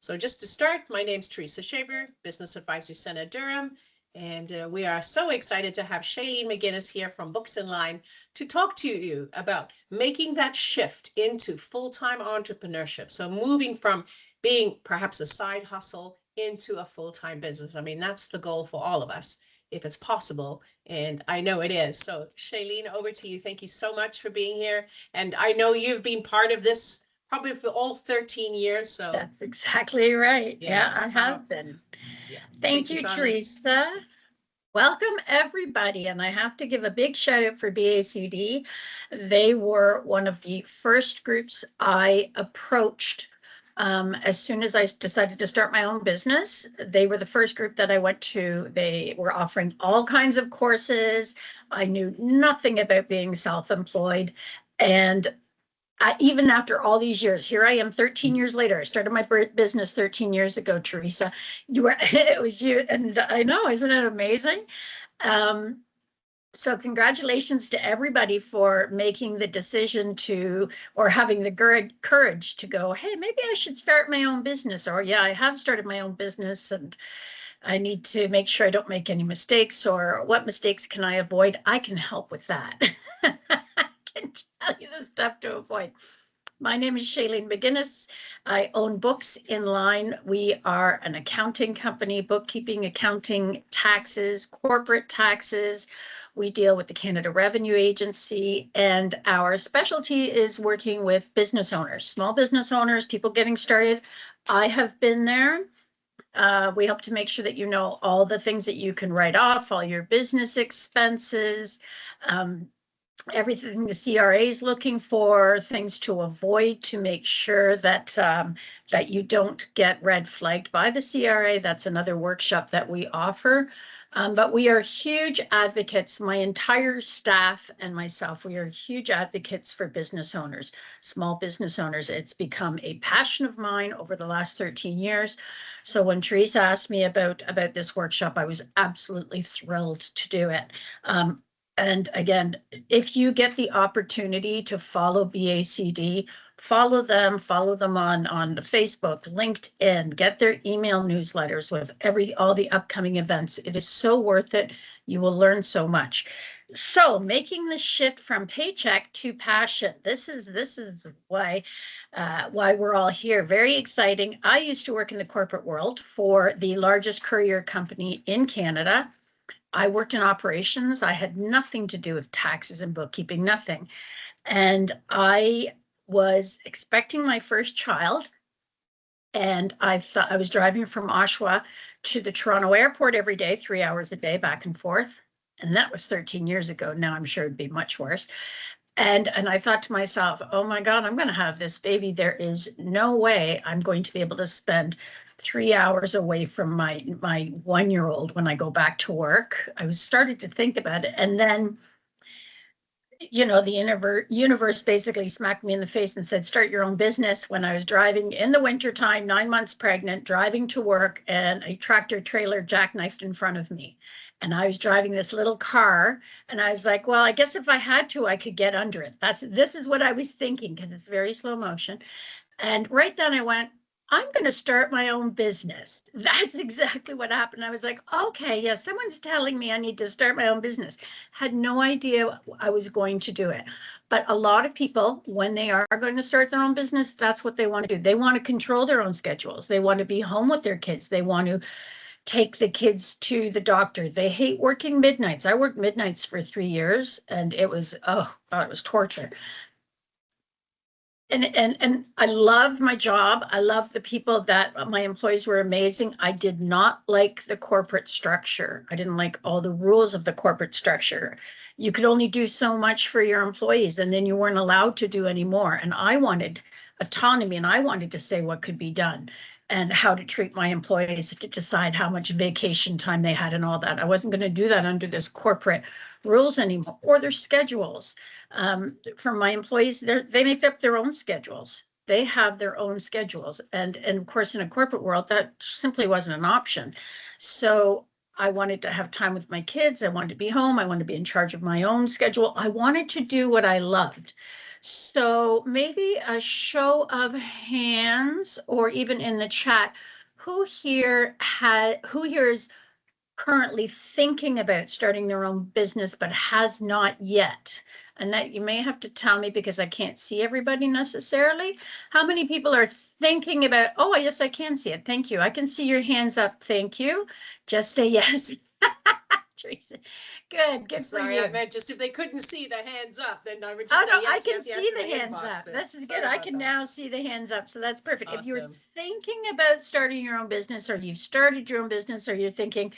So just to start, my name's Teresa Shaver, Business Advisory Center, Durham. And we are so excited to have Shaelene McInnis here from Books in Line to talk to you about making that shift into full-time entrepreneurship. So moving from being perhaps a side hustle into a full-time business. I mean, that's the goal for all of us, if it's possible. And I know it is. So Shaelene, over to you. Thank you so much for being here. And I know you've been part of this probably for all 13 years. So That's exactly right. yes, Yeah, I have been. yeah. Thank you, Teresa. Welcome, everybody. And I have to give a big shout out for BACD. They were one of the first groups I approached as soon as I decided to start my own business. They were the first group that I went to. They were offering all kinds of courses. I knew nothing about being self-employed. And even after all these years, here I am 13 years later. I started my business 13 years ago, Teresa. It was you, and I know, isn't it amazing? So congratulations to everybody for making the decision to, or having the courage to go, hey, maybe I should start my own business. Or yeah, I have started my own business and I need to make sure I don't make any mistakes, or what mistakes can I avoid? I can help with that. Can tell you the stuff to avoid. My name is Shaelene McInnis. I own Books in Line. We are an accounting company, bookkeeping, accounting, taxes, corporate taxes. We deal with the Canada Revenue Agency, and our specialty is working with business owners, small business owners, people getting started. I have been there. We help to make sure that you know all the things that you can write off, all your business expenses, everything the CRA is looking for, things to avoid to make sure that that you don't get red flagged by the CRA. That's another workshop that we offer. But we are huge advocates, my entire staff and myself, we are huge advocates for business owners, small business owners. It's become a passion of mine over the last 13 years. So when Teresa asked me about this workshop, I was absolutely thrilled to do it. And again, if you get the opportunity to follow BACD, follow them on Facebook, LinkedIn, get their email newsletters with all the upcoming events. It is so worth it. You will learn so much. So making the shift from paycheck to passion. This is why we're all here. Very exciting. I used to work in the corporate world for the largest courier company in Canada. I worked in operations. I had nothing to do with taxes and bookkeeping, nothing. And I was expecting my first child. And I thought I was driving from Oshawa to the Toronto airport every day, 3 hours a day, back and forth. And that was 13 years ago. Now I'm sure it'd be much worse. And I thought to myself, oh my God, I'm going to have this baby. There is no way I'm going to be able to spend 3 hours away from my 1-year-old when I go back to work. I was starting to think about it. And then, you know, the universe basically smacked me in the face and said, start your own business, when I was driving in the wintertime, 9 months pregnant, driving to work, and a tractor trailer jackknifed in front of me. And I was driving this little car, and I was like, well, I guess if I had to, I could get under it. This is what I was thinking, because it's very slow motion. And right then I went, I'm going to start my own business. That's exactly what happened. I was like, okay, yeah, someone's telling me I need to start my own business. Had no idea I was going to do it. But a lot of people, when they are going to start their own business, that's what they want to do. They want to control their own schedules. They want to be home with their kids. They want to take the kids to the doctor. They hate working midnights. I worked midnights for 3 years, and it was, oh, it was torture. And I loved my job. I loved the people that my employees were amazing. I did not like the corporate structure. I didn't like all the rules of the corporate structure. You could only do so much for your employees, and then you weren't allowed to do any more. And I wanted autonomy, and I wanted to say what could be done and how to treat my employees, to decide how much vacation time they had and all that. I wasn't going to do that under this corporate rules anymore, or their schedules. For my employees, they make up their own schedules. They have their own schedules. And of course, in a corporate world, that simply wasn't an option. So I wanted to have time with my kids. I wanted to be home. I wanted to be in charge of my own schedule. I wanted to do what I loved. So maybe a show of hands or even in the chat, who here is currently thinking about starting their own business but has not yet? And that you may have to tell me because I can't see everybody necessarily. How many people are thinking about, oh, yes, I can see it. Thank you. I can see your hands up. Thank you. Just say yes. Teresa. Good for Sorry, you. I meant just if they couldn't see the hands up, then I would Oh, just no, say I yes, can yes, yes see in the the hands inbox up. there. This is good. Sorry I about can that. now see the hands up. So that's perfect. If you're Awesome. thinking about starting your own business or you've started your own business or you're thinking,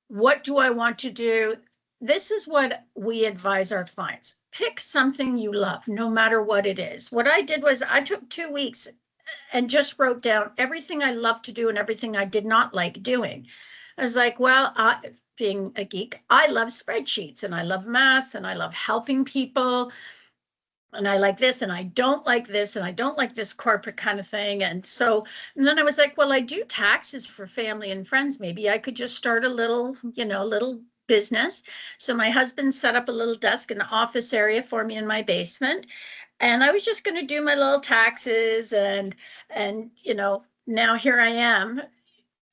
what do I want to do? This is what we advise our clients. Pick something you love, no matter what it is. What I did was I took 2 weeks and just wrote down everything I love to do and everything I did not like doing. I was like, well, being a geek, I love spreadsheets and I love math and I love helping people and I like this and I don't like this and I don't like this corporate kind of thing. And then I was like, well, I do taxes for family and friends. Maybe I could just start a little business. So my husband set up a little desk in the office area for me in my basement. And I was just going to do my little taxes and now here I am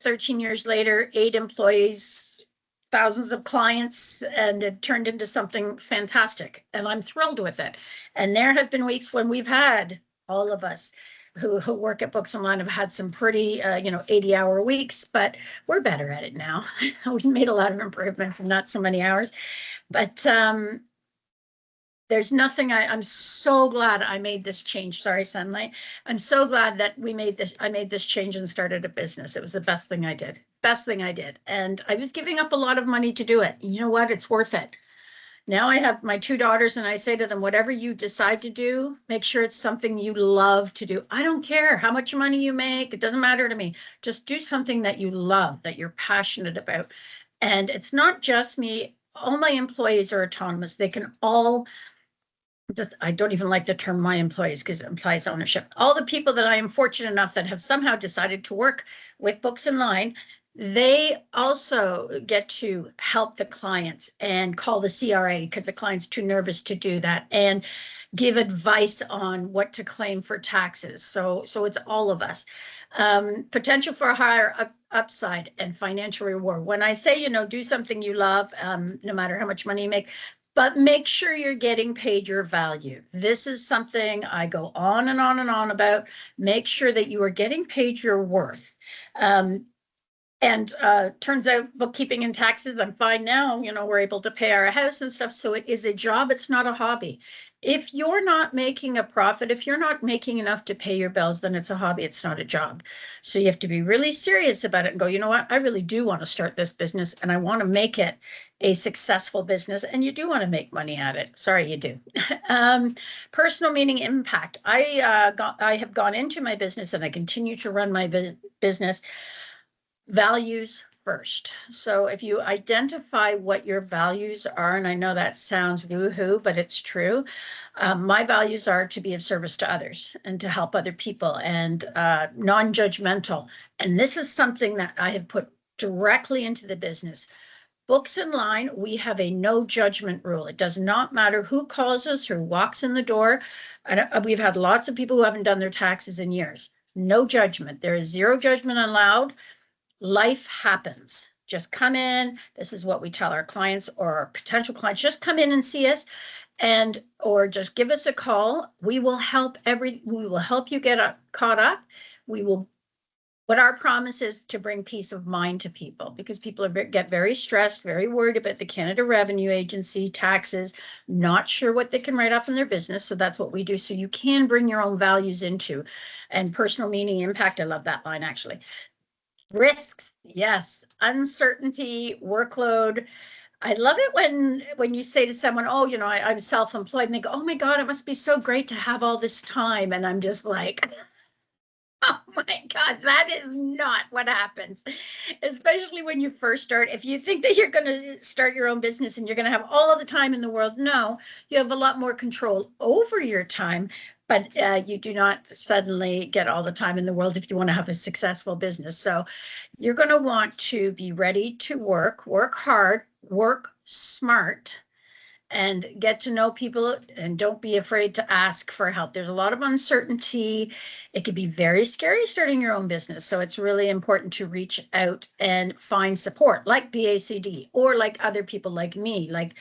13 years later, 8 employees, thousands of clients, and it turned into something fantastic. And I'm thrilled with it. And there have been weeks when we've had all of us who work at Books Online have had some pretty, 80-hour weeks, but we're better at it now. We've made a lot of improvements in not so many hours. But there's nothing I'm so glad I made this change. Sorry, Sunlight. I'm so glad that I made this change and started a business. It was the best thing I did. Best thing I did. And I was giving up a lot of money to do it. You know what? It's worth it. Now I have my 2 daughters and I say to them, whatever you decide to do, make sure it's something you love to do. I don't care how much money you make. It doesn't matter to me. Just do something that you love, that you're passionate about. And it's not just me. All my employees are autonomous. They can all I don't even like the term my employees because it implies ownership. All the people that I am fortunate enough that have somehow decided to work with Books Online, they also get to help the clients and call the CRA because the client's too nervous to do that and give advice on what to claim for taxes. So it's all of us. Potential for a higher upside and financial reward. When I say, do something you love, no matter how much money you make, but make sure you're getting paid your value. This is something I go on and on and on about. Make sure that you are getting paid your worth. And turns out bookkeeping and taxes, I'm fine now. We're able to pay our house and stuff. So it is a job. It's not a hobby. If you're not making a profit, if you're not making enough to pay your bills, then it's a hobby. It's not a job. So you have to be really serious about it and go, you know what? I really do want to start this business and I want to make it a successful business. And you do want to make money at it. Sorry, you do. Personal meaning impact. I have gone into my business and I continue to run my business. Values first. So if you identify what your values are, and I know that sounds woo-hoo, but it's true. My values are to be of service to others and to help other people and non-judgmental. And this is something that I have put directly into the business. Books Online, we have a no judgment rule. It does not matter who calls us, who walks in the door. We've had lots of people who haven't done their taxes in years. No judgment. There is zero judgment allowed. Life happens. Just come in. This is what we tell our clients or our potential clients. Just come in and see us or just give us a call. We will help you get caught up. But our promise is to bring peace of mind to people because people get very stressed, very worried about the Canada Revenue Agency, taxes, not sure what they can write off in their business. So that's what we do. So you can bring your own values into and personal meaning impact. I love that line actually. Risks, yes. Uncertainty, workload. I love it when you say to someone, oh, I'm self-employed, and they go, oh my God, it must be so great to have all this time. And I'm just like, oh my God, that is not what happens. Especially when you first start. If you think that you're going to start your own business and you're going to have all of the time in the world, no, you have a lot more control over your time, but you do not suddenly get all the time in the world if you want to have a successful business. So you're going to want to be ready to work hard, work smart, and get to know people, and don't be afraid to ask for help. There's a lot of uncertainty. It can be very scary starting your own business. So it's really important to reach out and find support like BACD, or like other people like me, like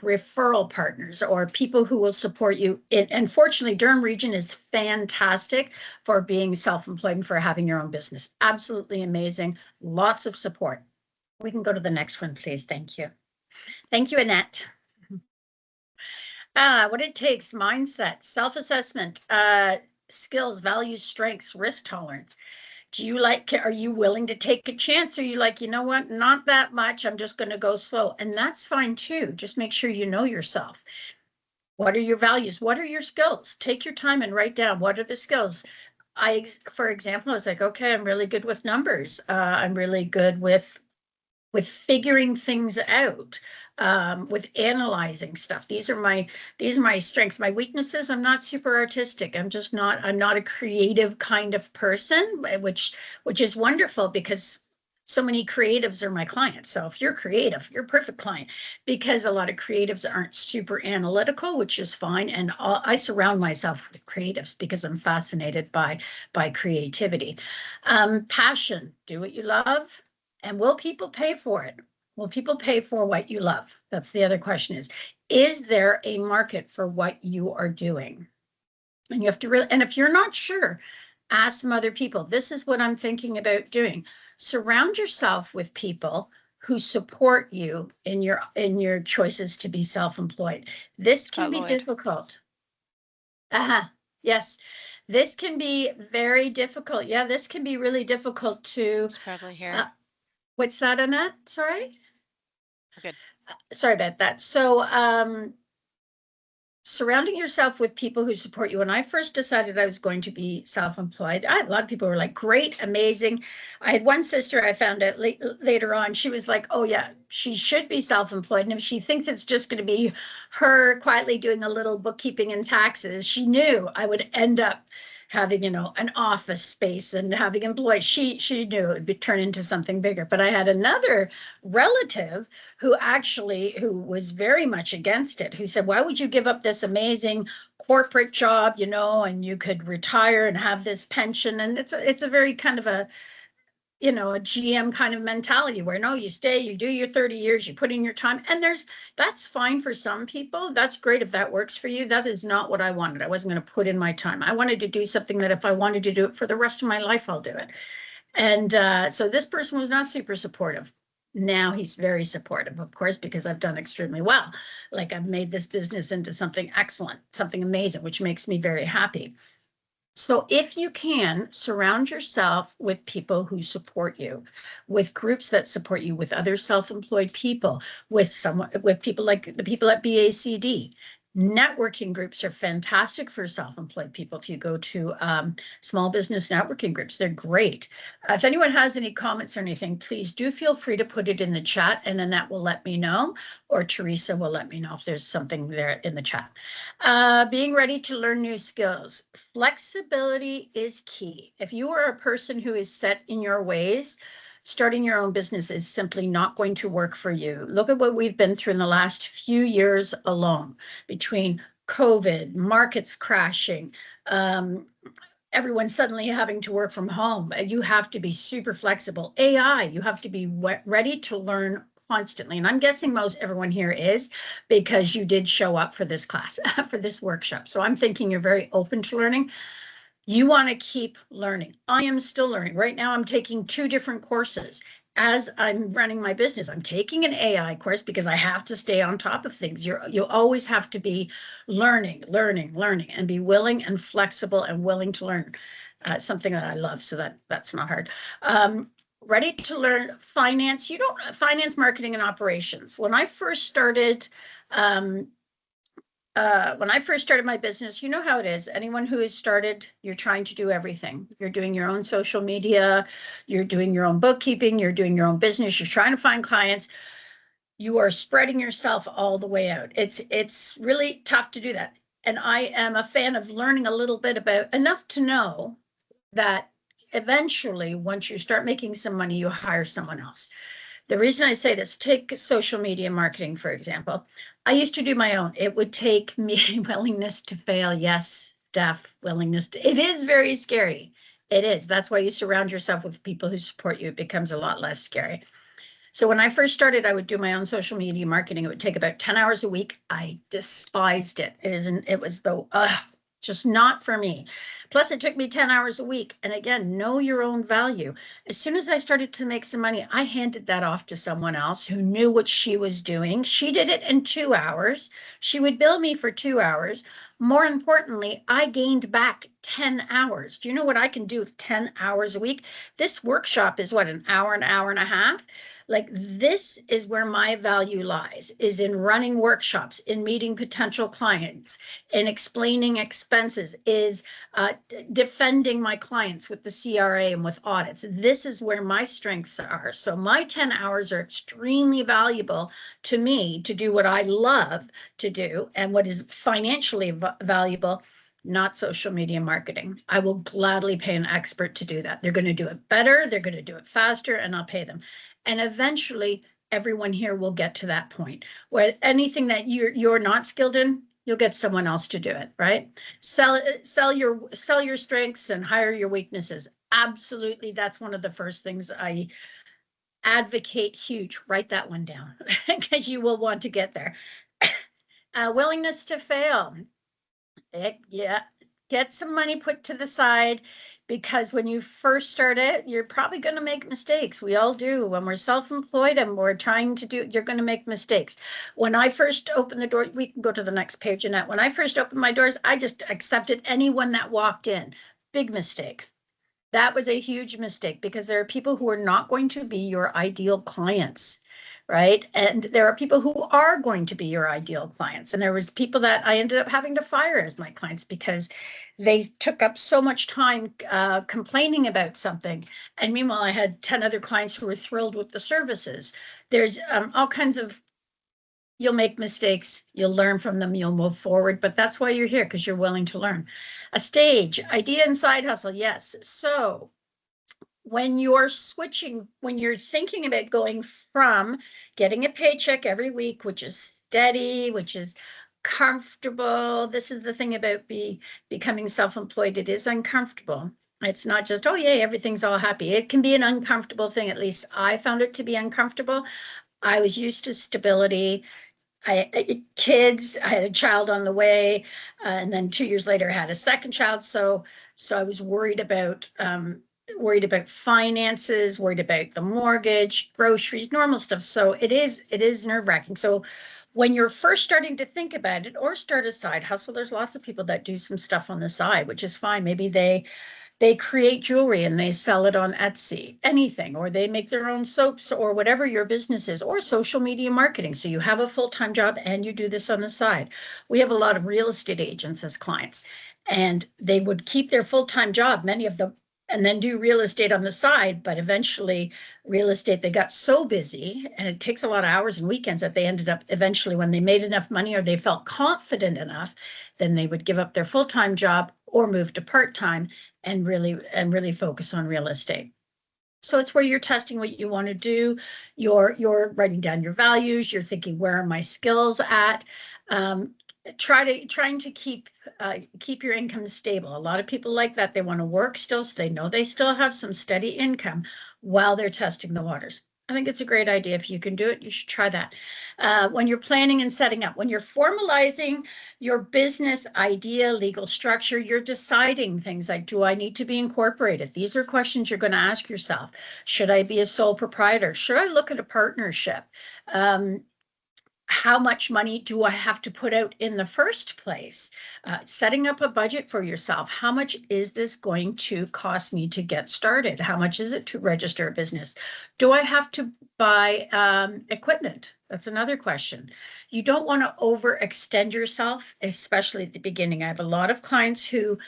referral partners or people who will support you. And fortunately, Durham region is fantastic for being self-employed and for having your own business. Absolutely amazing. Lots of support. We can go to the next one, please. Thank you. Thank you, Annette. What it takes: mindset, self-assessment, skills, values, strengths, risk tolerance. Are you willing to take a chance? Or are you like, you know what, not that much, I'm just going to go slow? And that's fine too. Just make sure you know yourself. What are your values? What are your skills? Take your time and write down, what are the skills? For example, I was like, okay, I'm really good with numbers. I'm really good with figuring things out, with analyzing stuff. These are my strengths. My weaknesses: I'm not super artistic. I'm not a creative kind of person, which is wonderful because so many creatives are my clients. So if you're creative, you're a perfect client, because a lot of creatives aren't super analytical, which is fine. And I surround myself with creatives because I'm fascinated by creativity. Passion: do what you love. And will people pay for it? Will people pay for what you love? That's the other question: is there a market for what you are doing? And you have to really, and if you're not sure, ask some other people. This is what I'm thinking about doing. Surround yourself with people who support you in your choices to be self-employed. This can be difficult. Yes. This can be very difficult. Yeah, this can be really difficult to. It's probably here. What's that, Annette? Sorry? Good. Sorry about that. So, surrounding yourself with people who support you. When I first decided I was going to be self-employed, a lot of people were like, great, amazing. I had one sister, I found out later on, she was like, oh yeah, she should be self-employed. And if she thinks it's just going to be her quietly doing a little bookkeeping and taxes, she knew I would end up having, an office space and having employees. She knew it would turn into something bigger. But I had another relative who was very much against it, who said, why would you give up this amazing corporate job, and you could retire and have this pension? And it's a very kind of a GM kind of mentality, where no, you stay, you do your 30 years, you put in your time. And that's fine for some people. That's great if that works for you. That is not what I wanted. I wasn't going to put in my time. I wanted to do something that if I wanted to do it for the rest of my life, I'll do it. And so this person was not super supportive. Now he's very supportive, of course, because I've done extremely well. Like, I've made this business into something excellent, something amazing, which makes me very happy. So if you can, surround yourself with people who support you, with groups that support you, with other self-employed people, with people like the people at BACD. Networking groups are fantastic for self-employed people. If you go to small business networking groups, they're great. If anyone has any comments or anything, please do feel free to put it in the chat, and Annette will let me know, or Teresa will let me know if there's something there in the chat. Being ready to learn new skills. Flexibility is key. If you are a person who is set in your ways, starting your own business is simply not going to work for you. Look at what we've been through in the last few years alone, between COVID, markets crashing, everyone suddenly having to work from home. You have to be super flexible. AI, you have to be ready to learn constantly. And I'm guessing everyone here is, because you did show up for this class, for this workshop. So I'm thinking you're very open to learning. You want to keep learning. I am still learning. Right now, I'm taking 2 different courses. As I'm running my business, I'm taking an AI course because I have to stay on top of things. You always have to be learning, and be willing and flexible and willing to learn. Something that I love, so that's not hard. Ready to learn finance. Finance, marketing, and operations. When I first started my business, you know how it is. Anyone who has started, you're trying to do everything. You're doing your own social media, you're doing your own bookkeeping, you're doing your own business, you're trying to find clients. You are spreading yourself all the way out. It's really tough to do that. And I am a fan of learning a little bit about enough to know that eventually, once you start making some money, you hire someone else. The reason I say this, take social media marketing, for example. I used to do my own. It would take me willingness to fail. Yes, Steph, willingness to, it is very scary. It is. That's why you surround yourself with people who support you. It becomes a lot less scary. So when I first started, I would do my own social media marketing. It would take about 10 hours a week. I despised it. It was just not for me. Plus, it took me 10 hours a week. And again, know your own value. As soon as I started to make some money, I handed that off to someone else who knew what she was doing. She did it in 2 hours. She would bill me for 2 hours. More importantly, I gained back 10 hours. Do you know what I can do with 10 hours a week? This workshop is what, an hour and a half? Like, this is where my value lies, is in running workshops, in meeting potential clients, in explaining expenses, is defending my clients with the CRA and with audits. This is where my strengths are. So my 10 hours are extremely valuable to me to do what I love to do and what is financially valuable, not social media marketing. I will gladly pay an expert to do that. They're going to do it better, they're going to do it faster, and I'll pay them. And eventually, everyone here will get to that point where anything that you're not skilled in, you'll get someone else to do it, right? Sell your strengths and hire your weaknesses. Absolutely, that's one of the first things I advocate huge. Write that one down because you will want to get there. Willingness to fail. Get some money put to the side, because when you first start it, you're probably going to make mistakes. We all do. When we're self-employed and we're trying to do, you're going to make mistakes. When I first opened the door, we can go to the next page, Annette. When I first opened my doors, I just accepted anyone that walked in. Big mistake. That was a huge mistake, because there are people who are not going to be your ideal clients, right? And there are people who are going to be your ideal clients. And there was people that I ended up having to fire as my clients because they took up so much time complaining about something. And meanwhile, I had 10 other clients who were thrilled with the services. There's all kinds of, you'll make mistakes, you'll learn from them, you'll move forward, but that's why you're here, because you're willing to learn. A stage, idea and side hustle, yes. So when you're switching, when you're thinking about going from getting a paycheck every week, which is steady, which is comfortable, this is the thing about becoming self-employed, it is uncomfortable. It's not just, oh yay, everything's all happy. It can be an uncomfortable thing. At least I found it to be uncomfortable. I was used to stability. Kids, I had a child on the way, and then 2 years later I had a second child. So I was worried about finances, worried about the mortgage, groceries, normal stuff. So it is nerve-wracking. So when you're first starting to think about it, or start a side hustle, there's lots of people that do some stuff on the side, which is fine. Maybe they create jewelry and they sell it on Etsy, anything, or they make their own soaps, or whatever your business is, or social media marketing. So you have a full-time job and you do this on the side. We have a lot of real estate agents as clients, and they would keep their full-time job, many of them, and then do real estate on the side. But eventually real estate, they got so busy, and it takes a lot of hours and weekends, that they ended up eventually, when they made enough money or they felt confident enough, then they would give up their full-time job or move to part-time and really focus on real estate. So it's where you're testing what you want to do. You're writing down your values. You're thinking, where are my skills at? Trying to keep your income stable. A lot of people like that. They want to work still, so they know they still have some steady income while they're testing the waters. I think it's a great idea. If you can do it, you should try that. When you're planning and setting up, when you're formalizing your business idea, legal structure, you're deciding things like, do I need to be incorporated? These are questions you're going to ask yourself. Should I be a sole proprietor? Should I look at a partnership? How much money do I have to put out in the first place? Setting up a budget for yourself. How much is this going to cost me to get started? How much is it to register a business? Do I have to buy equipment? That's another question. You don't want to overextend yourself, especially at the beginning. I have a lot of clients who,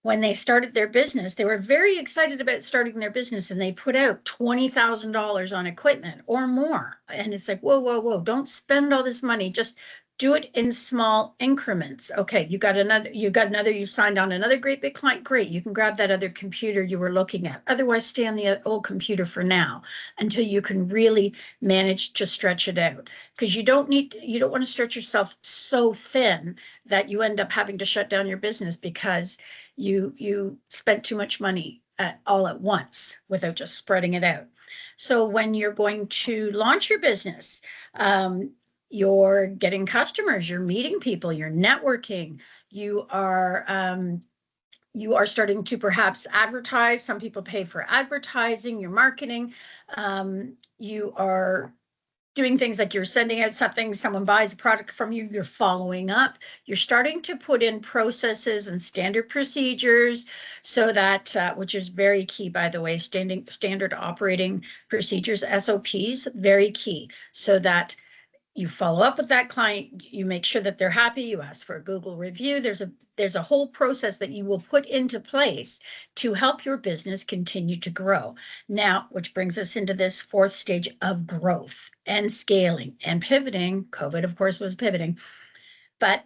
when they started their business, they were very excited about starting their business, and they put out $20,000 on equipment or more. And it's like, whoa, don't spend all this money. Just Do it in small increments. Okay, you signed on another great big client. Great, you can grab that other computer you were looking at. Otherwise, stay on the old computer for now until you can really manage to stretch it out. Because you don't want to stretch yourself so thin that you end up having to shut down your business because you spent too much money all at once without just spreading it out. So when you're going to launch your business, you're getting customers, you're meeting people, you're networking, you are starting to perhaps advertise. Some people pay for advertising, your marketing. You are doing things like you're sending out something, someone buys a product from you, you're following up. You're starting to put in processes and standard procedures so that, which is very key, by the way, standard operating procedures, SOPs, very key, so that you follow up with that client, you make sure that they're happy, you ask for a Google review. There's a whole process that you will put into place to help your business continue to grow. Now, which brings us into this fourth stage of growth and scaling and pivoting. COVID, of course, was pivoting, but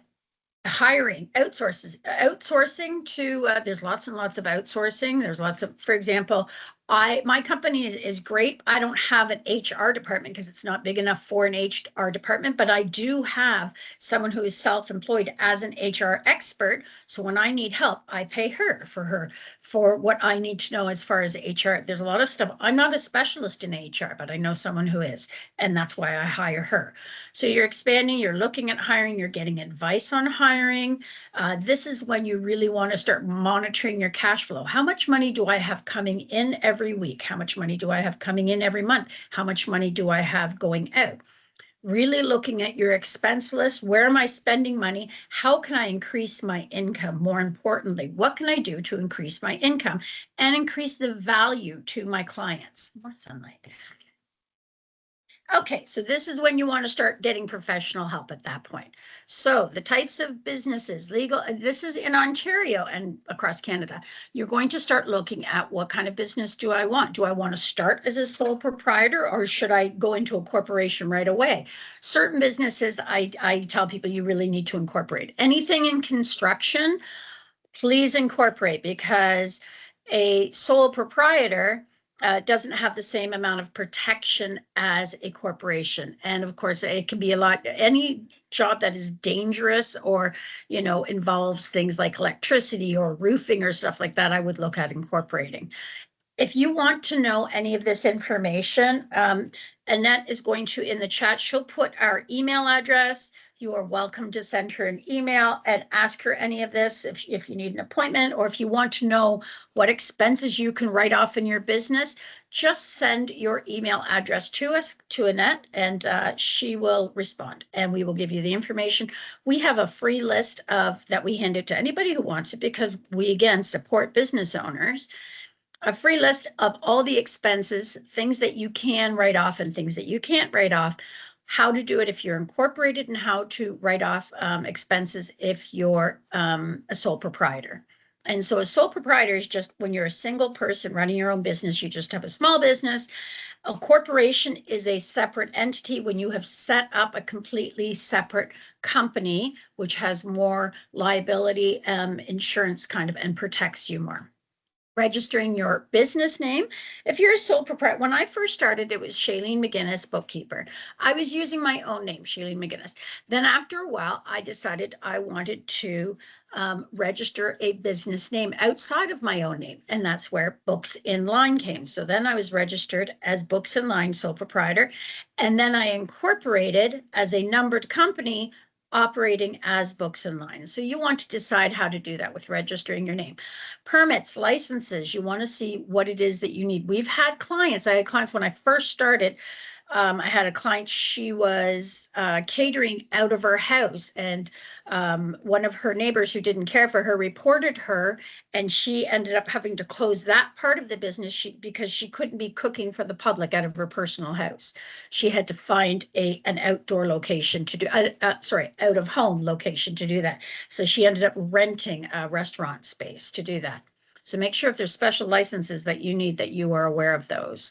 hiring, outsourcing to, there's lots and lots of outsourcing. There's lots of, for example, my company is great. I don't have an HR department because it's not big enough for an HR department, but I do have someone who is self-employed as an HR expert. So when I need help, I pay her for what I need to know as far as HR. There's a lot of stuff. I'm not a specialist in HR, but I know someone who is, and that's why I hire her. So you're expanding, you're looking at hiring, you're getting advice on hiring. This is when you really want to start monitoring your cash flow. How much money do I have coming in every week? How much money do I have coming in every month? How much money do I have going out? Really looking at your expense list. Where am I spending money? How can I increase my income? More importantly, what can I do to increase my income and increase the value to my clients? More sunlight. Okay, so this is when you want to start getting professional help at that point. So the types of businesses, legal, this is in Ontario and across Canada. You're going to start looking at what kind of business do I want? Do I want to start as a sole proprietor or should I go into a corporation right away? Certain businesses, I tell people you really need to incorporate. Anything in construction, please incorporate, because a sole proprietor doesn't have the same amount of protection as a corporation. And of course, it can be any job that is dangerous or, involves things like electricity or roofing or stuff like that, I would look at incorporating. If you want to know any of this information, Annette is going to, in the chat, she'll put our email address. You are welcome to send her an email and ask her any of this if you need an appointment, or if you want to know what expenses you can write off in your business, just send your email address to us, to Annette, and she will respond and we will give you the information. We have a free list that we hand it to anybody who wants it, because we, again, support business owners. A free list of all the expenses, things that you can write off and things that you can't write off, how to do it if you're incorporated, and how to write off expenses if you're a sole proprietor. And so a sole proprietor is just when you're a single person running your own business, you just have a small business. A corporation is a separate entity when you have set up a completely separate company, which has more liability, insurance and protects you more. Registering your business name. If you're a sole proprietor, when I first started, it was Shaelene McInnis, bookkeeper. I was using my own name, Shaelene McInnis. Then after a while, I decided I wanted to register a business name outside of my own name. And that's where Books in Line came. So then I was registered as Books in Line sole proprietor. And then I incorporated as a numbered company operating as Books in Line. So you want to decide how to do that with registering your name. Permits, licenses, you want to see what it is that you need. I had clients when I first started. I had a client, she was catering out of her house, and one of her neighbors who didn't care for her reported her, and she ended up having to close that part of the business because she couldn't be cooking for the public out of her personal house. She had to find an outdoor location to do, out of home location to do that. So she ended up renting a restaurant space to do that. So make sure if there's special licenses that you need, that you are aware of those.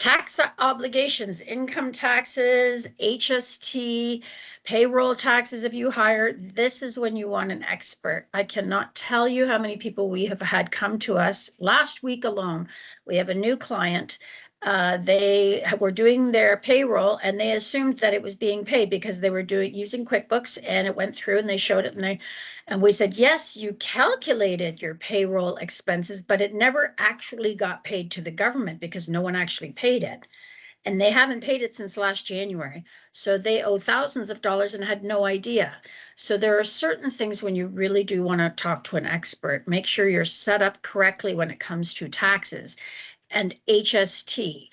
Tax obligations, income taxes, HST, payroll taxes if you hire. This is when you want an expert. I cannot tell you how many people we have had come to us. Last week alone, we have a new client. They were doing their payroll and they assumed that it was being paid because they were using QuickBooks, and it went through and they showed it, and we said, yes, you calculated your payroll expenses, but it never actually got paid to the government because no one actually paid it. And they haven't paid it since last January. So they owe thousands of dollars and had no idea. So there are certain things when you really do want to talk to an expert, make sure you're set up correctly when it comes to taxes. And HST.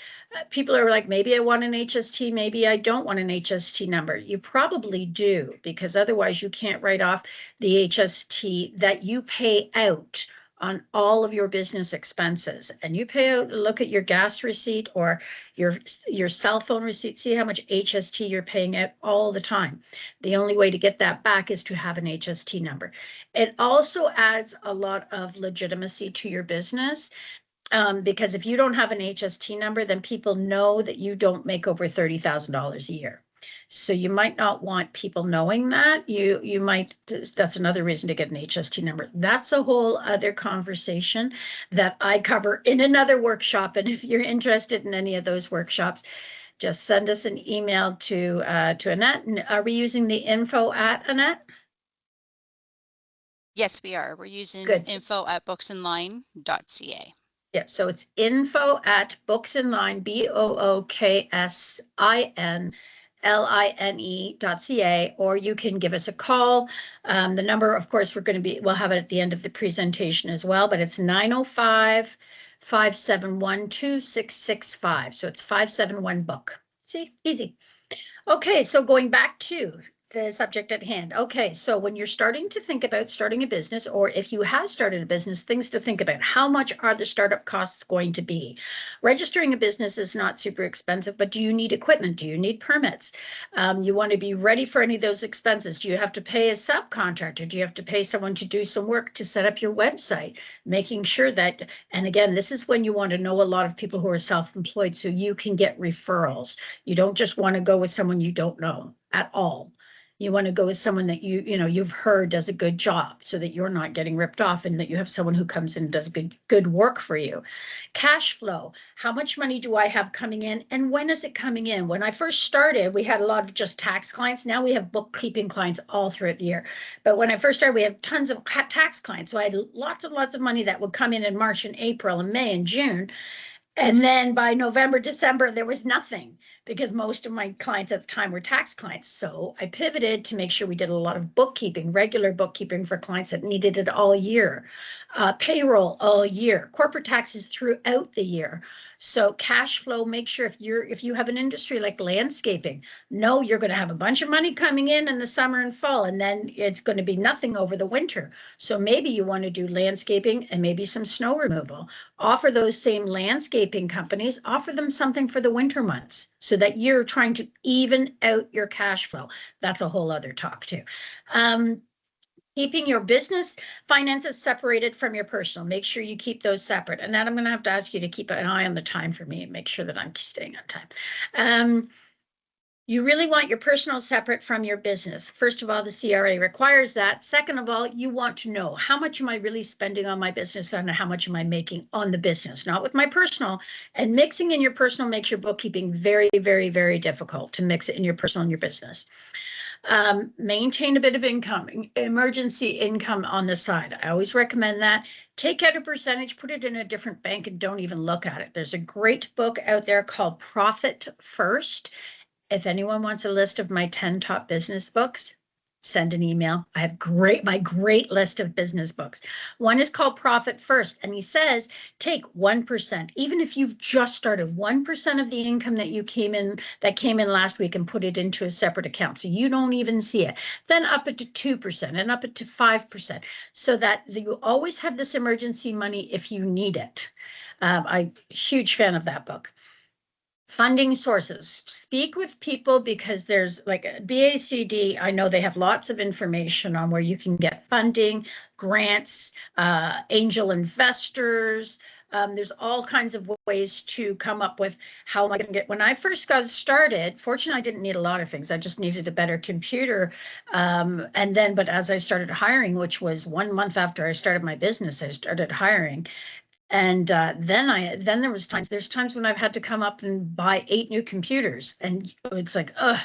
People are like, maybe I want an HST, maybe I don't want an HST number. You probably do, because otherwise you can't write off the HST that you pay out on all of your business expenses. And you pay out, look at your gas receipt or your cell phone receipt, see how much HST you're paying out all the time. The only way to get that back is to have an HST number. It also adds a lot of legitimacy to your business. Because if you don't have an HST number, then people know that you don't make over $30,000 a year. So you might not want people knowing that. You might, that's another reason to get an HST number. That's a whole other conversation that I cover in another workshop. And if you're interested in any of those workshops, just send us an email to Annette. And are we using the info at Annette? Yes, we are. We're using Good. info@booksandline.ca. Yeah, so it's info at booksinline, booksinline.ca, or you can give us a call. The number, of course, we'll have it at the end of the presentation as well, but it's 905-571-2665. So it's 571-BOOK. See, easy. Okay, so going back to the subject at hand. Okay, so when you're starting to think about starting a business, or if you have started a business, things to think about. How much are the startup costs going to be? Registering a business is not super expensive, but do you need equipment? Do you need permits? You want to be ready for any of those expenses. Do you have to pay a subcontractor? Do you have to pay someone to do some work to set up your website? Making sure that, and again, this is when you want to know a lot of people who are self-employed so you can get referrals. You don't just want to go with someone you don't know at all. You want to go with someone that you've heard does a good job so that you're not getting ripped off, and that you have someone who comes in and does good work for you. Cash flow. How much money do I have coming in, and when is it coming in? When I first started, we had a lot of just tax clients. Now we have bookkeeping clients all throughout the year. But when I first started, we had tons of tax clients. So I had lots and lots of money that would come in March and April and May and June. And then by November, December, there was nothing, because most of my clients at the time were tax clients. So I pivoted to make sure we did a lot of bookkeeping, regular bookkeeping for clients that needed it all year, payroll all year, corporate taxes throughout the year. So cash flow, make sure if you have an industry like landscaping, know you're going to have a bunch of money coming in the summer and fall, and then it's going to be nothing over the winter. So maybe you want to do landscaping and maybe some snow removal. Offer those same landscaping companies, offer them something for the winter months so that you're trying to even out your cash flow. That's a whole other talk too. Keeping your business finances separated from your personal. Make sure you keep those separate. And then I'm going to have to ask you to keep an eye on the time for me and make sure that I'm staying on time. You really want your personal separate from your business. First of all, the CRA requires that. Second of all, you want to know, how much am I really spending on my business and how much am I making on the business, not with my personal. And mixing in your personal makes your bookkeeping very, very, very difficult to mix it in your personal and your business. Maintain a bit of income, emergency income on the side. I always recommend that. Take out a percentage, put it in a different bank, and don't even look at it. There's a great book out there called Profit First. If anyone wants a list of my 10 top business books, send an email. I have my great list of business books. One is called Profit First, and he says, take 1%, even if you've just started, 1% of the income that came in last week, and put it into a separate account so you don't even see it. Then up it to 2% and up it to 5%, so that you always have this emergency money if you need it. I'm a huge fan of that book. Funding sources. Speak with people, because there's like BACD. I know they have lots of information on where you can get funding, grants, angel investors, There's all kinds of ways to come up with how am I going to get, when I first got started, fortunately, I didn't need a lot of things. I just needed a better computer. And then, but as I started hiring, which was 1 month after I started my business, I started hiring. And then there's times when I've had to come up and buy 8 new computers, and it's like, ugh,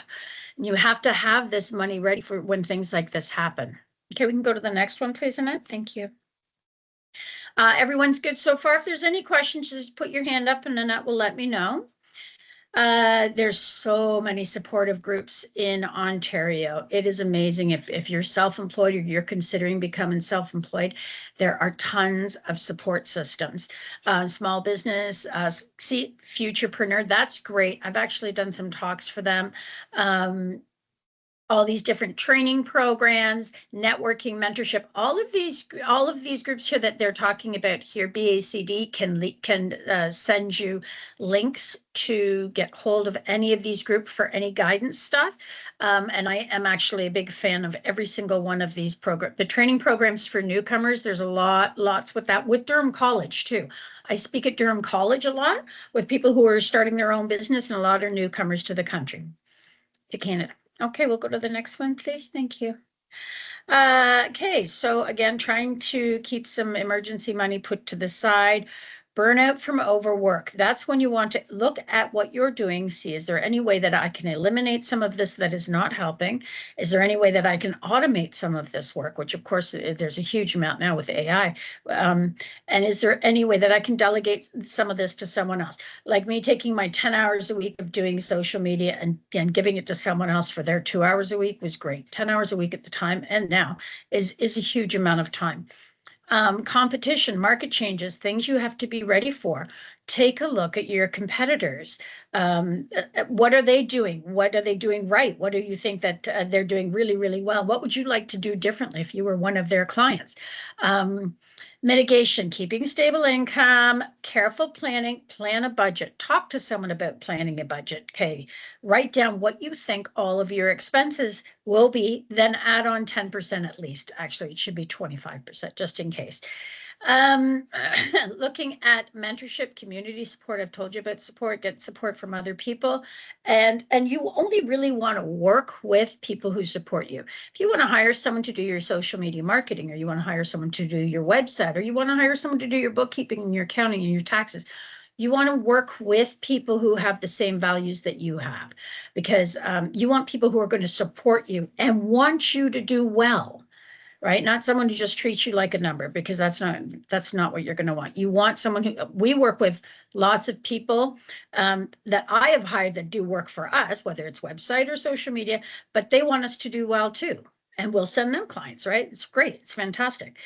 you have to have this money ready for when things like this happen. Okay, we can go to the next one, please, Annette. Thank you. Everyone's good so far. If there's any questions, just put your hand up and Annette will let me know. There's so many supportive groups in Ontario. It is amazing. If you're self-employed or you're considering becoming self-employed, there are tons of support systems. Small business, see Futurepreneur, that's great. I've actually done some talks for them. All these different training programs, networking, mentorship, all of these groups here that they're talking about here, BACD can send you links to get hold of any of these groups for any guidance stuff. And I am actually a big fan of every single one of these programs. The training programs for newcomers, there's lots with that, with Durham College too. I speak at Durham College a lot with people who are starting their own business, and a lot are newcomers to the country, to Canada. Okay, we'll go to the next one, please. Thank you. Okay, so again, trying to keep some emergency money put to the side. Burnout from overwork. That's when you want to look at what you're doing. See, is there any way that I can eliminate some of this that is not helping? Is there any way that I can automate some of this work? Which, of course, there's a huge amount now with AI. And is there any way that I can delegate some of this to someone else? Like me taking my 10 hours a week of doing social media and giving it to someone else for their 2 hours a week was great. 10 hours a week at the time and now is a huge amount of time. Competition, market changes, things you have to be ready for. Take a look at your competitors. What are they doing? What are they doing right? What do you think that they're doing really, really well? What would you like to do differently if you were one of their clients? Mitigation, keeping stable income, careful planning, plan a budget. Talk to someone about planning a budget. Okay, write down what you think all of your expenses will be, then add on 10% at least. Actually, it should be 25% just in case. Looking at mentorship, community support. I've told you about support, get support from other people. And you only really want to work with people who support you. If you want to hire someone to do your social media marketing, or you want to hire someone to do your website, or you want to hire someone to do your bookkeeping and your accounting and your taxes, you want to work with people who have the same values that you have, because you want people who are going to support you and want you to do well. Right? Not someone who just treats you like a number, because that's not what you're going to want. You want someone who, we work with lots of people that I have hired that do work for us, whether it's website or social media, but they want us to do well too. And we'll send them clients, right? It's great. It's fantastic.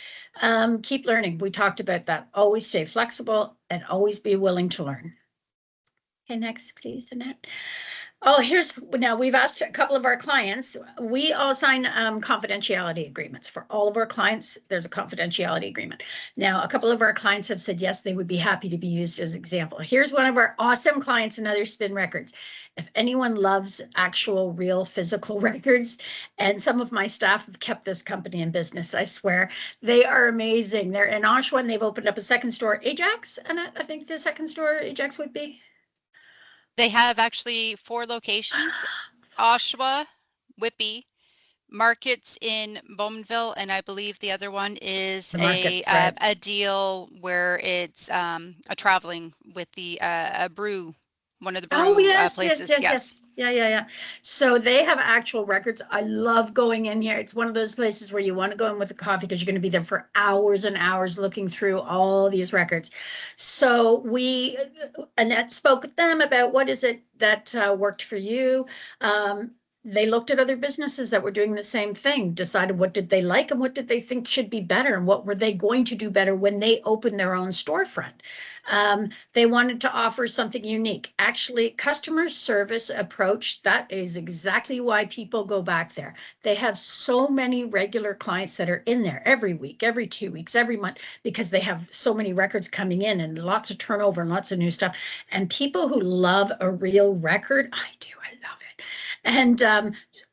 Keep learning. We talked about that. Always stay flexible and always be willing to learn. Okay, next, please, Annette. Oh, now we've asked a couple of our clients. We all sign confidentiality agreements for all of our clients. There's a confidentiality agreement. Now, a couple of our clients have said, yes, they would be happy to be used as example. Here's one of our awesome clients, another Spin Records. If anyone loves actual real physical records, and some of my staff have kept this company in business, I swear, they are amazing. They're in Oshawa and they've opened up a second store, Ajax, and I think the second store, Ajax would be. They have actually 4 locations: Oshawa, Whitby, markets in Bowmanville, and I believe the other one is a deal where it's a traveling with the a brew, one of the brew places. Yes. Yeah. So they have actual records. I love going in here. It's one of those places where you want to go in with a coffee, because you're going to be there for hours and hours looking through all these records. So Annette spoke with them about what is it that worked for you. They looked at other businesses that were doing the same thing, decided what did they like and what did they think should be better, and what were they going to do better when they opened their own storefront. They wanted to offer something unique. Actually, customer service approach, that is exactly why people go back there. They have so many regular clients that are in there every week, every 2 weeks, every month, because they have so many records coming in and lots of turnover and lots of new stuff. And people who love a real record, I do, I love it. And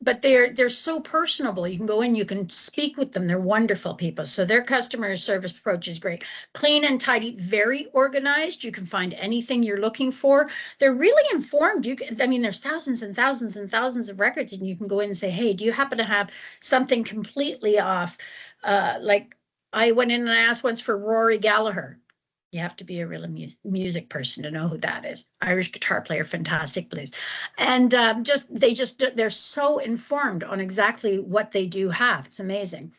but they're so personable. You can go in, you can speak with them. They're wonderful people. So their customer service approach is great. Clean and tidy, very organized. You can find anything you're looking for. They're really informed. I mean, there's thousands and thousands and thousands of records, and you can go in and say, hey, do you happen to have something completely off? Like I went in and I asked once for Rory Gallagher. You have to be a real music person to know who that is. Irish guitar player, fantastic blues. And they're so informed on exactly what they do have. It's amazing.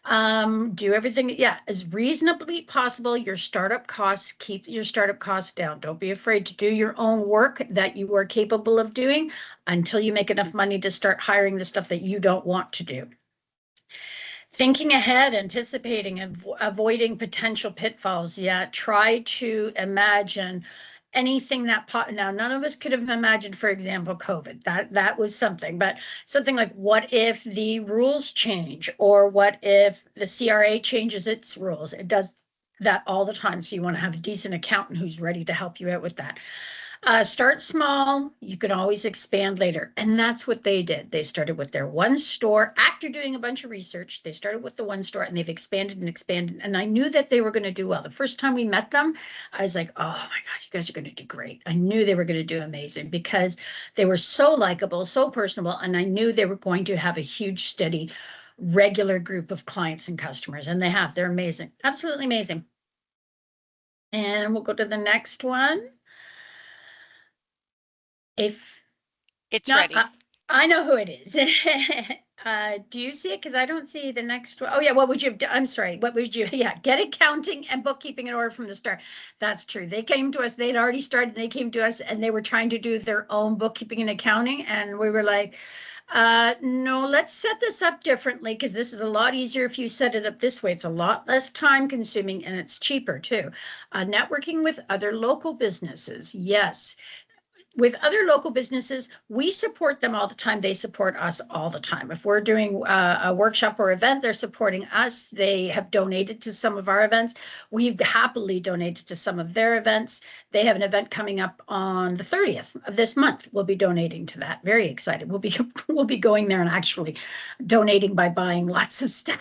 Do everything, yeah, as reasonably possible. Your startup costs, keep your startup costs down. Don't be afraid to do your own work that you are capable of doing until you make enough money to start hiring the stuff that you don't want to do. Thinking ahead, anticipating, and avoiding potential pitfalls. Yeah, try to imagine anything that now none of us could have imagined, for example, COVID. That was something, but something like, what if the rules change, or what if the CRA changes its rules? It does that all the time, so you want to have a decent accountant who's ready to help you out with that. Start small, you can always expand later. And that's what they did. They started with their one store. After doing a bunch of research, they started with the one store, and they've expanded and expanded. And I knew that they were going to do well. The first time we met them, I was like, oh my God, you guys are going to do great. I knew they were going to do amazing because they were so likable, so personable. And I knew they were going to have a huge, steady, regular group of clients and customers. And they have. They're amazing. Absolutely amazing. And we'll go to the next one. If It's not, ready. I know who it is. Do you see it? Because I don't see the next one. Oh yeah, what would you have done? I'm sorry. What would you? Yeah, get accounting and bookkeeping in order from the start. That's true. They came to us. They'd already started. And they came to us, and they were trying to do their own bookkeeping and accounting, and we were like, no, let's set this up differently, because this is a lot easier if you set it up this way. It's a lot less time consuming, and it's cheaper too. Networking with other local businesses. Yes. With other local businesses, we support them all the time. They support us all the time. If we're doing a workshop or event, they're supporting us. They have donated to some of our events. We've happily donated to some of their events. They have an event coming up on the 30th of this month. We'll be donating to that. Very excited. We'll be going there and actually donating by buying lots of stuff.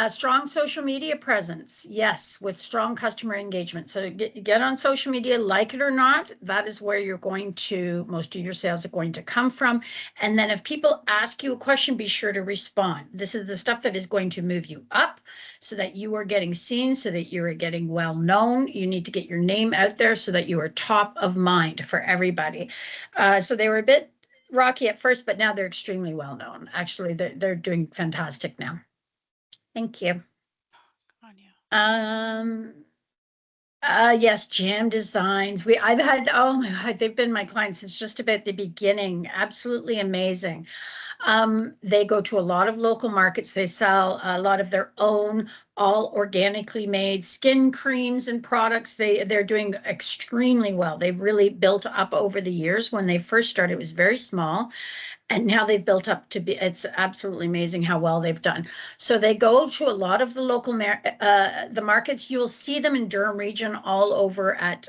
Strong social media presence. Yes, with strong customer engagement. So get on social media, like it or not, that is where most of your sales are going to come from. And then if people ask you a question, be sure to respond. This is the stuff that is going to move you up so that you are getting seen, so that you are getting well known. You need to get your name out there so that you are top of mind for everybody. So they were a bit rocky at first, but now they're extremely well known. Actually, they're doing fantastic now. Thank you. Yes, jam designs. I've had, oh my God, they've been my clients since just about the beginning. Absolutely amazing. They go to a lot of local markets. They sell a lot of their own, all organically made skin creams and products. They're doing extremely well. They've really built up over the years. When they first started, it was very small. And now they've built up to be, it's absolutely amazing how well they've done. So they go to a lot of the local the markets. You'll see them in Durham region all over at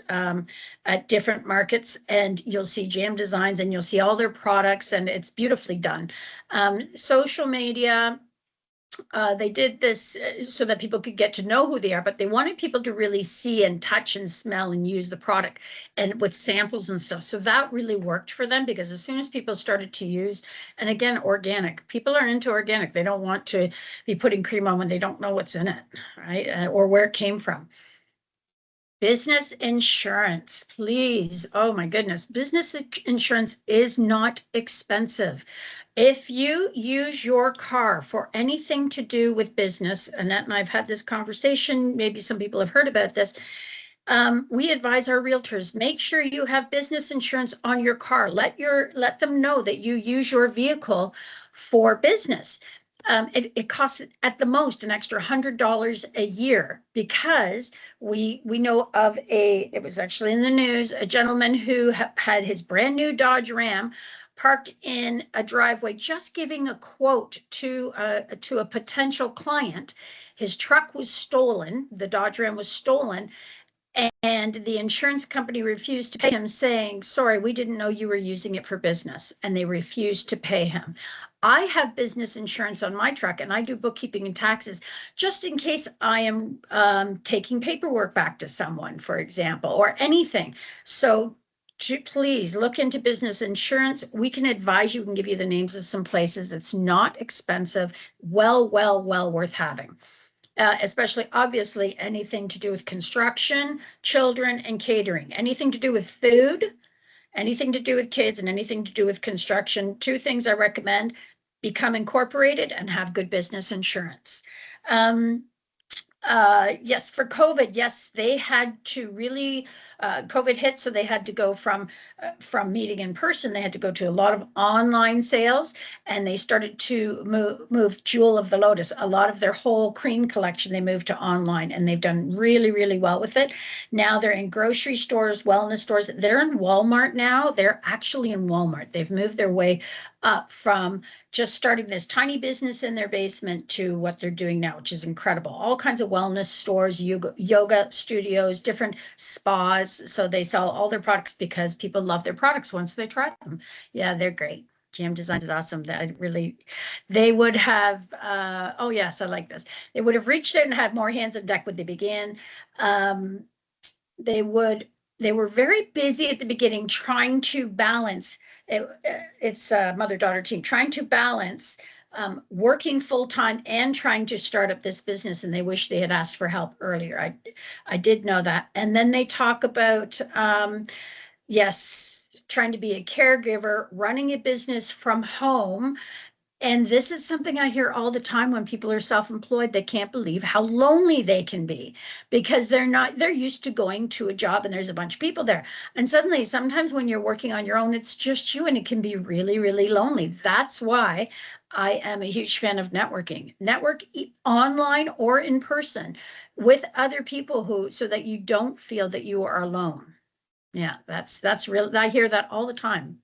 different markets, and you'll see jam designs, and you'll see all their products, and it's beautifully done. Social media. They did this so that people could get to know who they are, but they wanted people to really see and touch and smell and use the product, and with samples and stuff. So that really worked for them, because as soon as people started to use, and again, organic, people are into organic. They don't want to be putting cream on when they don't know what's in it, right? Or where it came from. Business insurance, please. Oh my goodness. Business insurance is not expensive. If you use your car for anything to do with business, Annette and I've had this conversation, maybe some people have heard about this. We advise our realtors, make sure you have business insurance on your car. Let them know that you use your vehicle for business. It costs at the most an extra $100 a year, because we know of it was actually in the news, a gentleman who had his brand new Dodge Ram parked in a driveway, just giving a quote to a potential client. His truck was stolen. The Dodge Ram was stolen. And the insurance company refused to pay him, saying, sorry, we didn't know you were using it for business. And they refused to pay him. I have business insurance on my truck, and I do bookkeeping and taxes just in case I am taking paperwork back to someone, for example, or anything. So please look into business insurance. We can advise you, we can give you the names of some places. It's not expensive, well worth having. Especially obviously anything to do with construction, children, and catering, anything to do with food, anything to do with kids, and anything to do with construction. 2 things I recommend: become incorporated and have good business insurance. Yes, for COVID, yes, they had to really, COVID hit, so they had to go from meeting in person, they had to go to a lot of online sales, and they started to move Jewel of the Lotus, a lot of their whole cream collection, they moved to online, and they've done really well with it. Now they're in grocery stores, wellness stores. They're in Walmart now. They're actually in Walmart. They've moved their way up from just starting this tiny business in their basement to what they're doing now, which is incredible. All kinds of wellness stores, yoga studios, different spas. So they sell all their products because people love their products once they try them. Yeah, they're great. GM Designs is awesome. They would have, oh yes, I like this. They would have reached out and had more hands on deck when they began. They were very busy at the beginning trying to balance it's a mother-daughter team trying to balance working full-time and trying to start up this business, and they wish they had asked for help earlier. I did know that. And then they talk about yes, trying to be a caregiver, running a business from home. And this is something I hear all the time when people are self-employed. They can't believe how lonely they can be because they're used to going to a job and there's a bunch of people there. And suddenly, sometimes when you're working on your own, it's just you, and it can be really lonely. That's why I am a huge fan of networking. Network online or in person with other people so that you don't feel that you are alone. Yeah, that's real. I hear that all the time.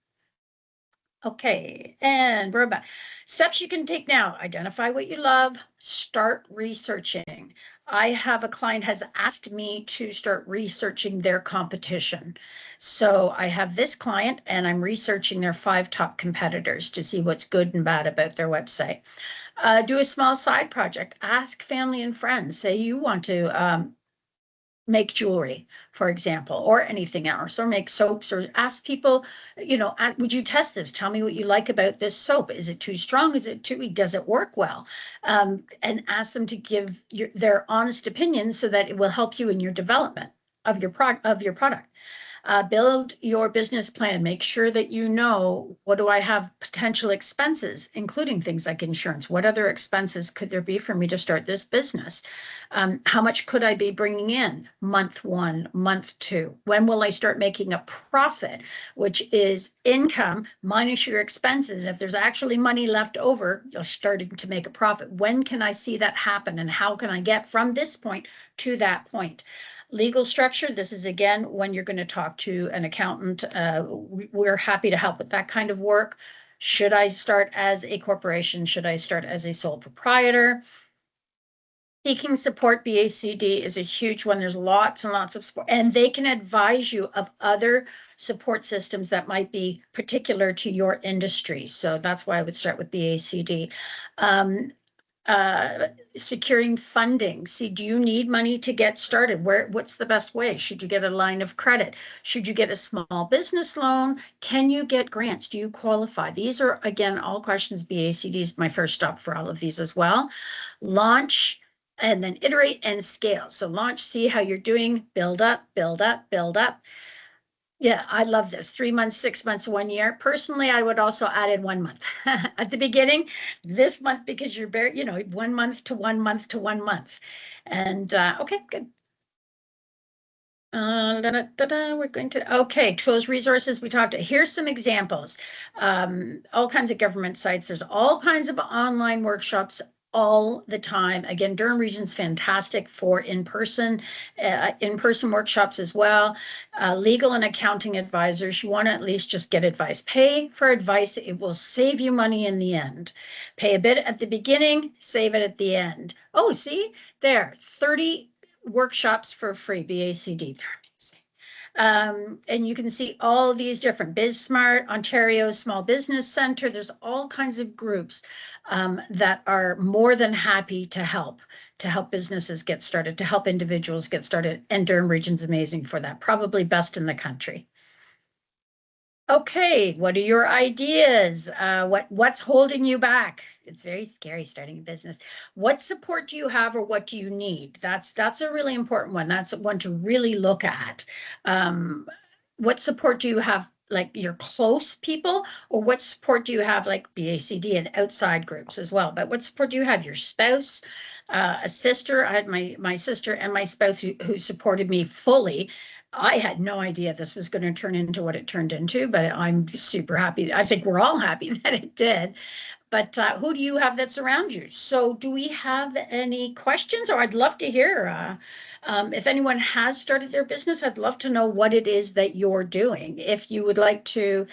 Okay, and we're back. Steps you can take now: identify what you love, start researching. I have a client has asked me to start researching their competition. So I have this client and I'm researching their 5 top competitors to see what's good and bad about their website. Do a small side project. Ask family and friends. Say you want to make jewelry, for example, or anything else, or make soaps, or ask people, would you test this? Tell me what you like about this soap. Is it too strong? Is it too weak? Does it work well? And ask them to give their honest opinion so that it will help you in your development of your product. Build your business plan. Make sure that you know, what do I have potential expenses, including things like insurance? What other expenses could there be for me to start this business? How much could I be bringing in month 1, month 2? When will I start making a profit, which is income minus your expenses? If there's actually money left over, you're starting to make a profit. When can I see that happen? And how can I get from this point to that point? Legal structure, this is again when you're going to talk to an accountant. We're happy to help with that kind of work. Should I start as a corporation? Should I start as a sole proprietor? Seeking support, BACD is a huge one. There's lots and lots of support, and they can advise you of other support systems that might be particular to your industry. So that's why I would start with BACD. Securing funding. See, do you need money to get started? What's the best way? Should you get a line of credit? Should you get a small business loan? Can you get grants? Do you qualify? These are, again, all questions. BACD is my first stop for all of these as well. Launch, and then iterate and scale. So launch, see how you're doing, build up. Yeah, I love this. 3 months, 6 months, 1 year. Personally, I would also add in 1 month at the beginning, this month, because you're very, 1 month to 1 month to 1 month. And okay, good. We're going to, okay, tools, resources. We talked, here's some examples. All kinds of government sites. There's all kinds of online workshops all the time. Again, Durham Region's fantastic for in-person workshops as well. Legal and accounting advisors, you want to at least just get advice. Pay for advice. It will save you money in the end. Pay a bit at the beginning, save it at the end. Oh, see there, workshops for free, BACD. They're amazing. And you can see all these different BizSmart, Ontario Small Business Center. There's all kinds of groups that are more than happy to help businesses get started, to help individuals get started. And Durham Region's amazing for that, probably best in the country. Okay, what are your ideas? What's holding you back? It's very scary starting a business. What support do you have, or what do you need? That's a really important one. That's one to really look at. What support do you have, like your close people, or what support do you have, like BACD and outside groups as well? But what support do you have? Your spouse, a sister. I had my sister and my spouse who supported me fully. I had no idea this was going to turn into what it turned into, but I'm super happy. I think we're all happy that it did. But who do you have that's around you? So do we have any questions? Or I'd love to hear if anyone has started their business, I'd love to know what it is that you're doing. If you would like to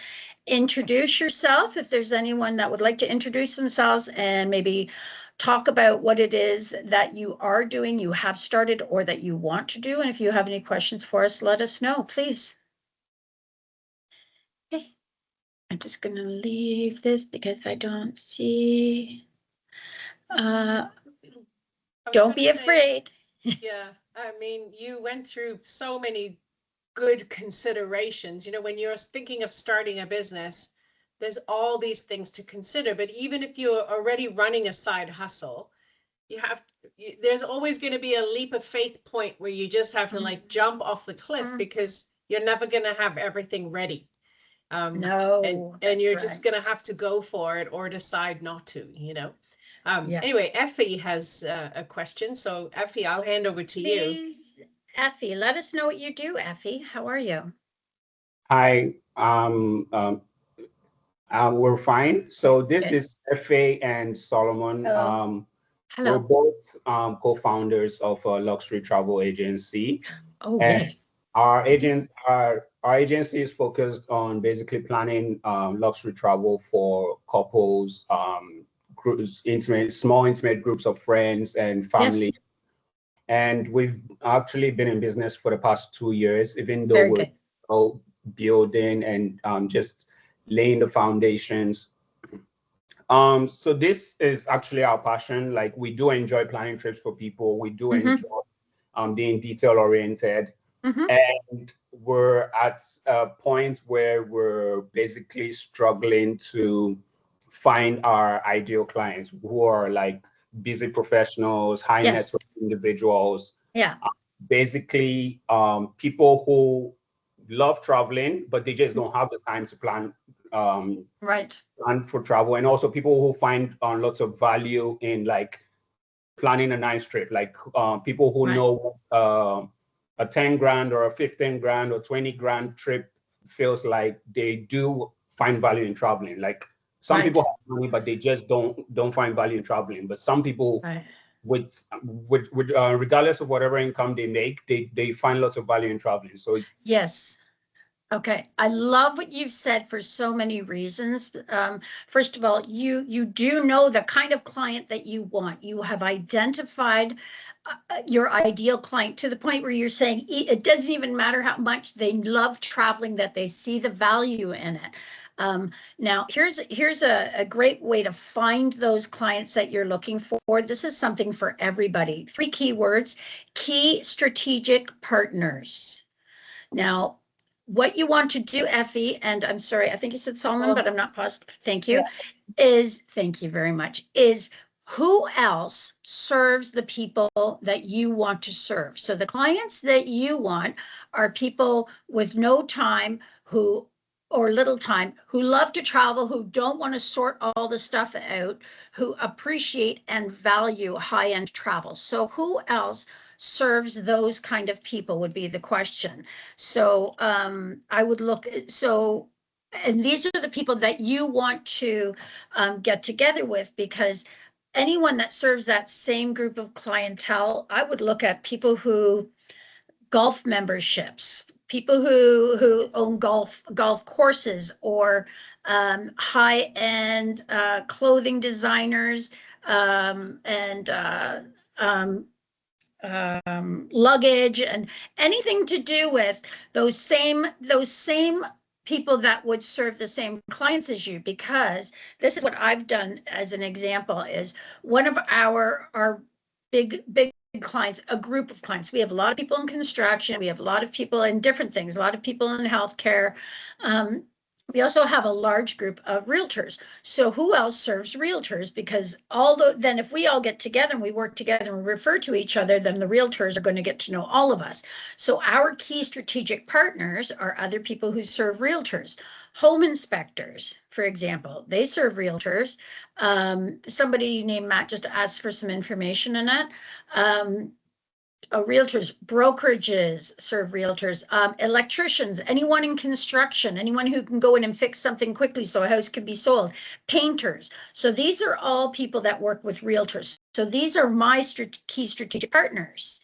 introduce yourself, if there's anyone that would like to introduce themselves and maybe talk about what it is that you are doing, you have started, or that you want to do. And if you have any questions for us, let us know, please. Okay. I'm just going to leave this because I don't see. Don't be afraid. Yeah, I mean, you went through so many good considerations. You know, when you're thinking of starting a business, there's all these things to consider. But even if you're already running a side hustle, there's always going to be a leap of faith point where you just have to like jump off the cliff because you're never going to have everything ready. No, and you're just going to have to go for it or decide not to, you know. Yeah. Anyway, Effie has a question. So Effie, I'll hand over to you. Please, Effie, let us know what you do, Effie. How are you? Hi, we're fine. So this is Effie and Solomon. Hello. We're both co-founders of a luxury travel agency. Oh, and yay. our agency is focused on basically planning luxury travel for couples, groups, small intimate groups of friends and family. Yes. And we've actually been in business for the past 2 years, even though Very we're good. building and just laying the foundations. So this is actually our passion. Like, we do enjoy planning trips for people. We do enjoy being detail oriented. And we're at a point where we're basically struggling to find our ideal clients, who are like busy professionals, high net worth individuals. Yeah. Basically, people who love traveling, but they just don't have the time to plan plan for travel. And also people who find lots of value in like planning a nice trip, like people who know a 10 grand or a 15 grand or 20 grand trip feels like they do find value in traveling. Like, some people have money, but they just don't find value in traveling. But some people with regardless of whatever income they make, they find lots of value in traveling. So yes. Okay, I love what you've said for so many reasons. First of all, you do know the kind of client that you want. You have identified your ideal client to the point where you're saying it doesn't even matter how much they love traveling, that they see the value in it. Now, here's a great way to find those clients that you're looking for. This is something for everybody. 3 keywords: key strategic partners. Now, what you want to do, Effie, and I'm sorry, I think you said Solomon, but I'm not positive. Thank you. Thank you very much, is who else serves the people that you want to serve? So the clients that you want are people with no time or little time, who love to travel, who don't want to sort all the stuff out, who appreciate and value high-end travel. So who else serves those kind of people would be the question. So I would look, and these are the people that you want to get together with, because anyone that serves that same group of clientele, I would look at people who golf memberships, people who own golf courses, or high-end clothing designers, and luggage and anything to do with those same people that would serve the same clients as you. Because this is what I've done as an example is one of our big clients, a group of clients. We have a lot of people in construction. We have a lot of people in different things, a lot of people in healthcare. We also have a large group of realtors. So who else serves realtors? Because then if we all get together and we work together and we refer to each other, then the realtors are going to get to know all of us. So our key strategic partners are other people who serve realtors. Home inspectors, for example, they serve realtors. Somebody named Matt just asked for some information on that. Realtors, brokerages serve realtors, electricians, anyone in construction, anyone who can go in and fix something quickly so a house can be sold, painters. So these are all people that work with realtors. So these are my key strategic partners.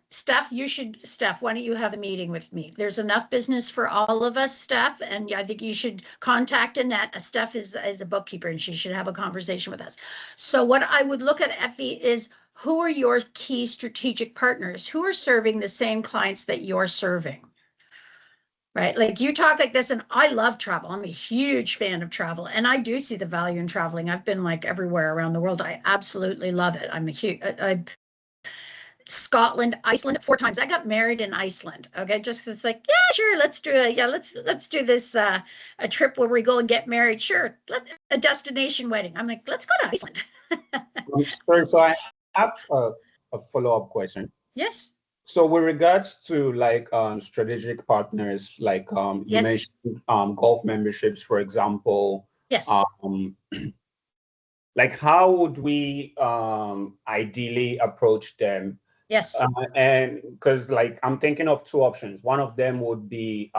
Steph, why don't you have a meeting with me? There's enough business for all of us, Steph, and I think you should contact Annette. Steph is a bookkeeper and she should have a conversation with us. So what I would look at, Effie, is who are your key strategic partners? Who are serving the same clients that you're serving? Right? Like you talk like this, and I love travel. I'm a huge fan of travel, and I do see the value in traveling. I've been like everywhere around the world. I absolutely love it. I'm a huge, Scotland, Iceland 4 times. I got married in Iceland. Okay, just it's like, yeah, sure, let's do let's do this a trip where we go and get married. Sure, a destination wedding. I'm like, let's go to Iceland. Sorry, so I have a follow-up question. Yes. So with regards to like strategic partners, like you mentioned golf memberships, for example. Yes. Like how would we ideally approach them? Yes. And because like I'm thinking of 2 options. One of them would be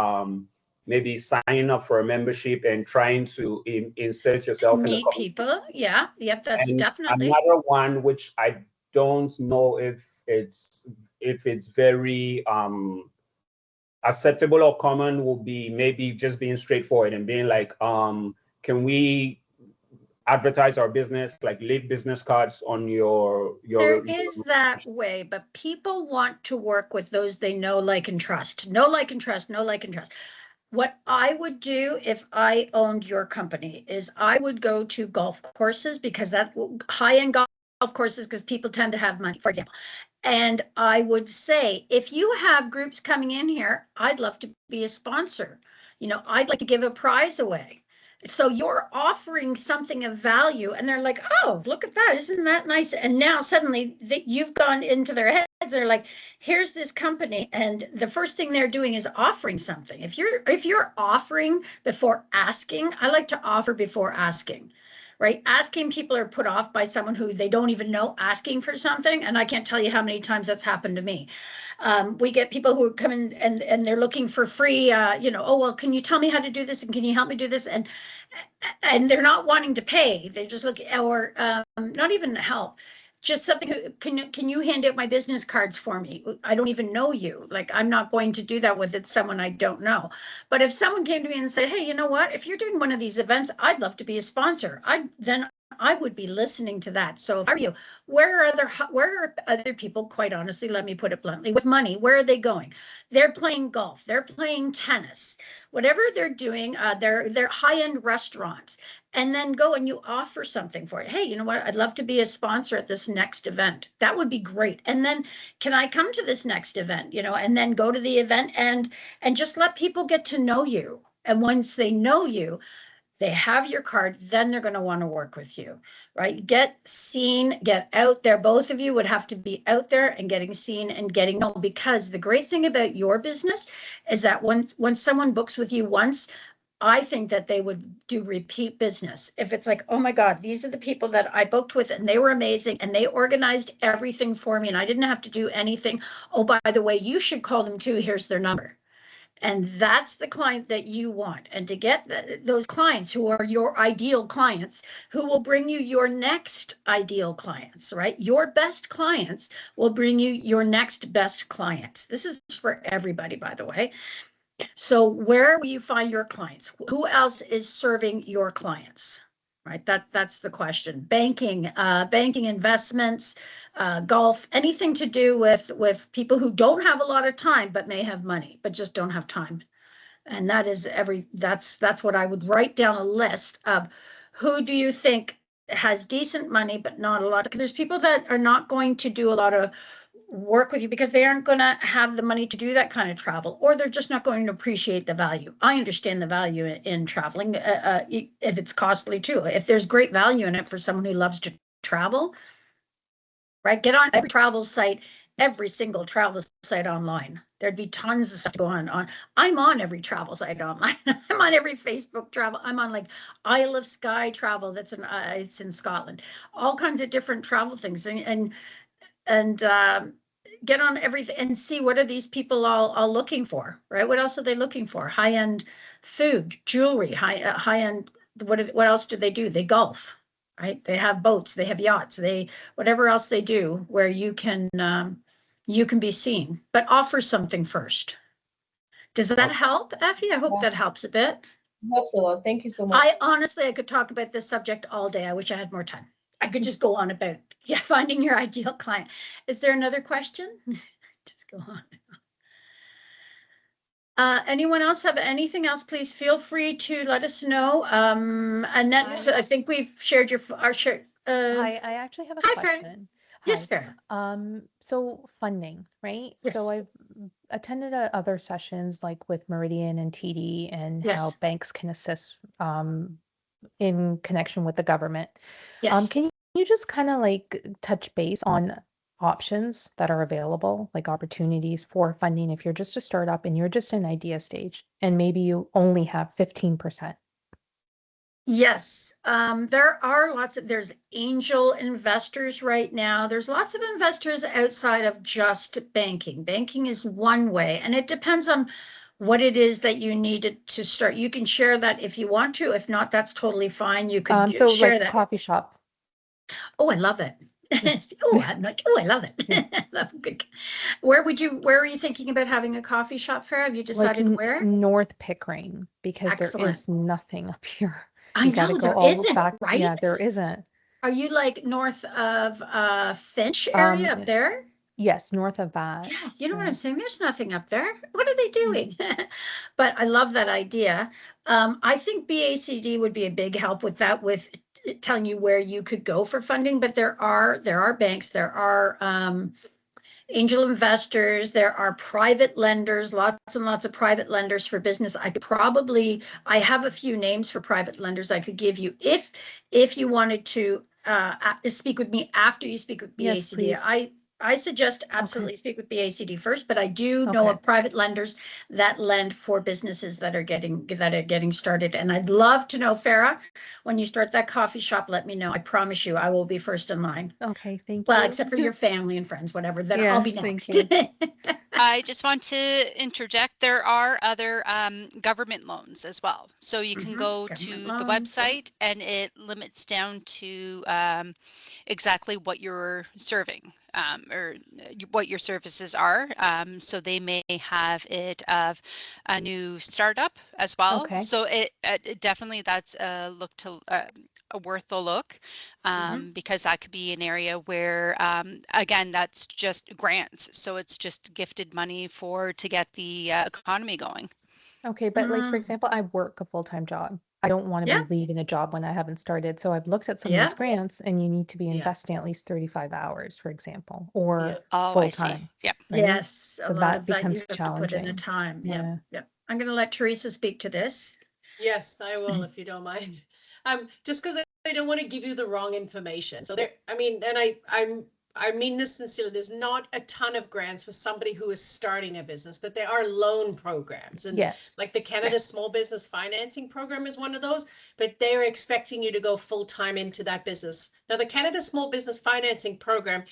maybe signing up for a membership and trying to insert yourself in the community. People. Yeah. Yep. That's definitely another one, which I don't know if it's very acceptable or common, will be maybe just being straightforward and being like, can we advertise our business, like leave business cards on your there is that way, but people want to work with those they know, like, and trust. Know, like, and trust. Know, like, and trust. What I would do if I owned your company is I would go to golf courses, because that high-end golf courses, because people tend to have money, for example. And I would say, if you have groups coming in here, I'd love to be a sponsor. You know, I'd like to give a prize away. So you're offering something of value, and they're like, oh, look at that. Isn't that nice? And now suddenly you've gone into their heads. They're like, here's this company. And the first thing they're doing is offering something. If you're offering before asking, I like to offer before asking. Right? Asking, people are put off by someone who they don't even know asking for something. And I can't tell you how many times that's happened to me. We get people who come in and they're looking for free, oh, well, can you tell me how to do this? And can you help me do this? And they're not wanting to pay. They just look, or not even help. Just something, can you hand out my business cards for me? I don't even know you. Like, I'm not going to do that with someone I don't know. But if someone came to me and said, hey, you know what? If you're doing one of these events, I'd love to be a sponsor. Then I would be listening to that. So if I were you, where are other people, quite honestly, let me put it bluntly, with money? Where are they going? They're playing golf. They're playing tennis. Whatever they're doing, they're high-end restaurants. And then go and you offer something for it. Hey, you know what? I'd love to be a sponsor at this next event. That would be great. And then can I come to this next event? And then go to the event and just let people get to know you. And once they know you, they have your card, then they're going to want to work with you, right? Get seen, get out there. Both of you would have to be out there and getting seen and getting known, because the great thing about your business is that when someone books with you once, I think that they would do repeat business. If it's like, oh my God, these are the people that I booked with and they were amazing and they organized everything for me and I didn't have to do anything. Oh, by the way, you should call them too. Here's their number. And that's the client that you want. And to get those clients who are your ideal clients, who will bring you your next ideal clients, right? Your best clients will bring you your next best clients. This is for everybody, by the way. So where will you find your clients? Who else is serving your clients, right? That's the question. Banking, investments, golf, anything to do with people who don't have a lot of time, but may have money, but just don't have time. And that is that's what I would write down a list of who do you think has decent money, but not a lot. Because there's people that are not going to do a lot of work with you because they aren't going to have the money to do that kind of travel, or they're just not going to appreciate the value. I understand the value in traveling, if it's costly too. If there's great value in it for someone who loves to travel, right? Get on every travel site, every single travel site online. There'd be tons of stuff to go on. I'm on every travel site online. I'm on every Facebook travel. I'm on like Isle of Skye travel. That's it's in Scotland. All kinds of different travel things, and get on everything and see what are these people all looking for, right? What else are they looking for? High-end food, jewelry, high-end. What else do? They golf, right? They have boats, they have yachts, whatever else they do where you can be seen, but offer something first. Does that help, Effie? I hope that helps a bit. Helps a lot. Thank you so much. I could talk about this subject all day. I wish I had more time. I could just go on about finding your ideal client. Is there another question? Just go on. Anyone else have anything else? Please feel free to let us know. Annette, I think we've shared our share. I actually have a question. Fran. Yes, Farah. So funding, right? Yes. So I've attended other sessions like with Meridian and TD and how banks can assist in connection with the government. Yes. Can you just kind of like touch base on options that are available, like opportunities for funding if you're just a startup and you're just in idea stage and maybe you only have 15%? Yes, there are there's angel investors right now. There's lots of investors outside of just banking. Banking is one way, and it depends on what it is that you needed to start. You can share that if you want to. If not, that's totally fine. You can so share like that. Coffee shop. Oh, I love it. I love it. Love good. Where are you thinking about having a coffee shop, Farah? Have you decided like where? North Pickering, because Excellent. there is nothing up here. I know there isn't, right? Yeah, there isn't. Are you like north of Finch area up there? Yes, north of that. Yeah, you know what I'm saying? There's nothing up there. What are they doing? But I love that idea. I think BACD would be a big help with that, with telling you where you could go for funding. But there are banks, there are angel investors, there are private lenders, lots and lots of private lenders for business. I have a few names for private lenders I could give you if you wanted to speak with me after you speak with BACD. Yes, I suggest absolutely speak with BACD first, but I do know of private lenders that lend for businesses that are getting started. And I'd love to know, Farah, when you start that coffee shop, let me know. I promise you, I will be first in line. Okay, thank you. Well, except for your family and friends, whatever, then I'll be next. I just want to interject. There are other government loans as well. So you can go to the website and it limits down to exactly what you're serving or what your services are. So they may have it of a new startup as well. Okay. So it definitely that's worth a look because that could be an area where again that's just grants, so it's just gifted money to get the economy going. Okay, but like for example, I work a full-time job. I don't want to be leaving a job when I haven't started. So I've looked at some of these grants and you need to be investing at least 35 hours, for example, or full-time. Yeah. Right? Yes, So that becomes challenging. To put in the time. Yeah. I'm going to let Teresa speak to this. Yes, I will, if you don't mind. Just because I don't want to give you the wrong information. So I mean this sincerely, there's not a ton of grants for somebody who is starting a business, but there are loan programs. And like the Canada Small Business Financing Program is one of those, but they're expecting you to go full time into that business. Now, the Canada Small Business Financing Program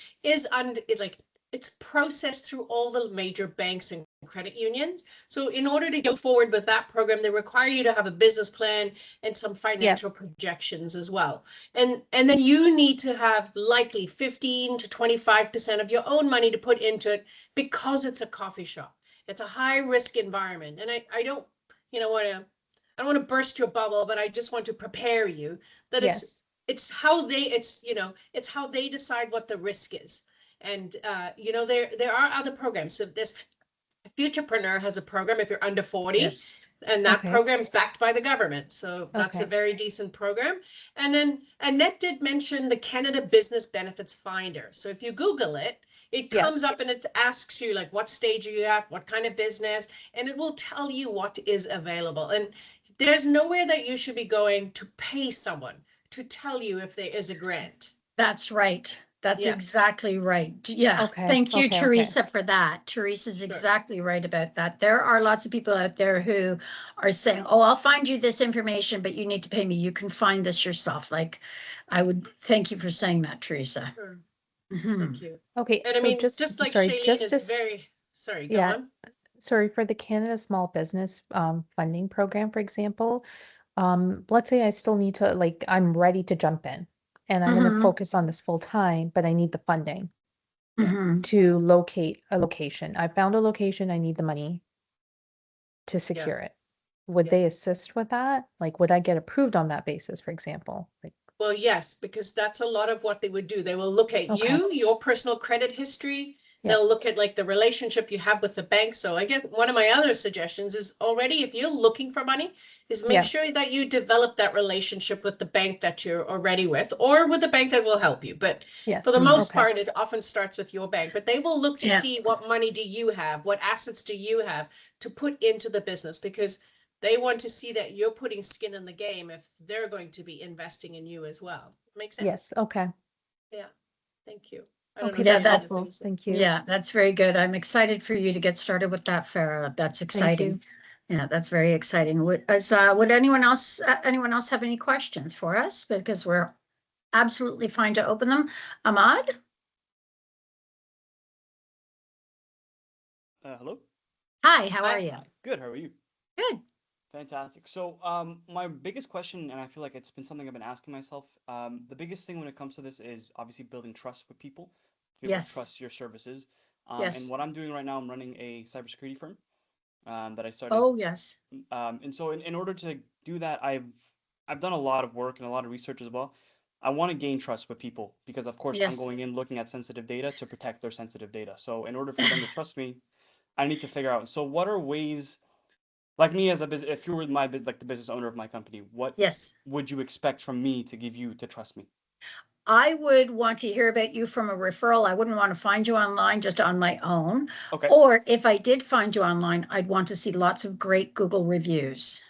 it's processed through all the major banks and credit unions. So in order to go forward with that program, they require you to have a business plan and some financial projections as well. And then you need to have likely 15 to 25% of your own money to put into it because it's a coffee shop. It's a high risk environment. And I don't want to I don't want to burst your bubble, but I just want to prepare you that Yes. it's how they, it's how they decide what the risk is. And, there are other programs. So this Futurepreneur has a program if you're under 40. Yes. And that Okay. program is backed by the government. So that's a Okay. very decent program. And then Annette did mention the Canada Business Benefits Finder. So if you Google it, it Yeah. comes up and it asks you like, what stage are you at? What kind of business? And it will tell you what is available. And there's nowhere that you should be going to pay someone to tell you if there is a grant. That's right. That's Yeah. exactly right. Yeah. Okay. Thank you, Okay. Teresa, for that. Teresa's Sure. exactly right about that. There are lots of people out there who are saying, oh, I'll find you this information, but you need to pay me. You can find this yourself. Like, I would thank you for saying that, Teresa. Sure. Mhm. Thank you. Okay. And I So mean, just like sorry, Shaelene just is to very, sorry, go yeah. on. Sorry, for the Canada Small Business funding program, for example, let's say I still need to, like, I'm ready to jump in and I'm going to Mhm. focus on this full time, but I need the funding Mhm. to locate a location. I found a location, I need the money to secure it. Would Yeah. they assist with that? Like, would I get approved on that basis, for example? Like, Well, yes, because that's a lot of what they would do. They will look at Okay. you, your personal credit history. Yeah. They'll look at like the relationship you have with the bank. So I guess one of my other suggestions is already, if you're looking for money, is make Yeah. sure that you develop that relationship with the bank that you're already with, or with the bank that will help you. But yes. for the most Okay. part, it often starts with your bank. But they will look to Yeah. see what money do you have, what assets do you have to put into the business, because they want to see that you're putting skin in the game if they're going to be investing in you as well. Makes sense? Yes. Okay. Yeah. Thank you. I don't know Okay. if Yeah, That's you have that- anything helpful. to say. Thank you. Yeah, that's very good. I'm excited for you to get started with that, Farah. That's Thank exciting. you. Yeah, that's very exciting. Would anyone else have any questions for us? Because we're absolutely fine to open them. Ahmad? Hello. Hi, how Hi. are you? Hi. Good. How are you? Good. Fantastic. So, my biggest question, and I feel like it's been something I've been asking myself, the biggest thing when it comes to this is obviously building trust with people, to be able to Yes. trust your services. Yes. And what I'm doing right now, I'm running a cybersecurity firm, that I started. Oh, yes. And so in order to do that, I've done a lot of work and a lot of research as well. I want to gain trust with people because, of course, I'm Yes. going in looking at sensitive data to protect their sensitive data. So in order for them to trust me, I need to figure out. So what are ways, like me as a business, if you were my business, like the business owner of my company, what Yes. would you expect from me to give you to trust me? I would want to hear about you from a referral. I wouldn't want to find you online just on my own. Okay. Or if I did find you online, I'd want to see lots of great Google reviews.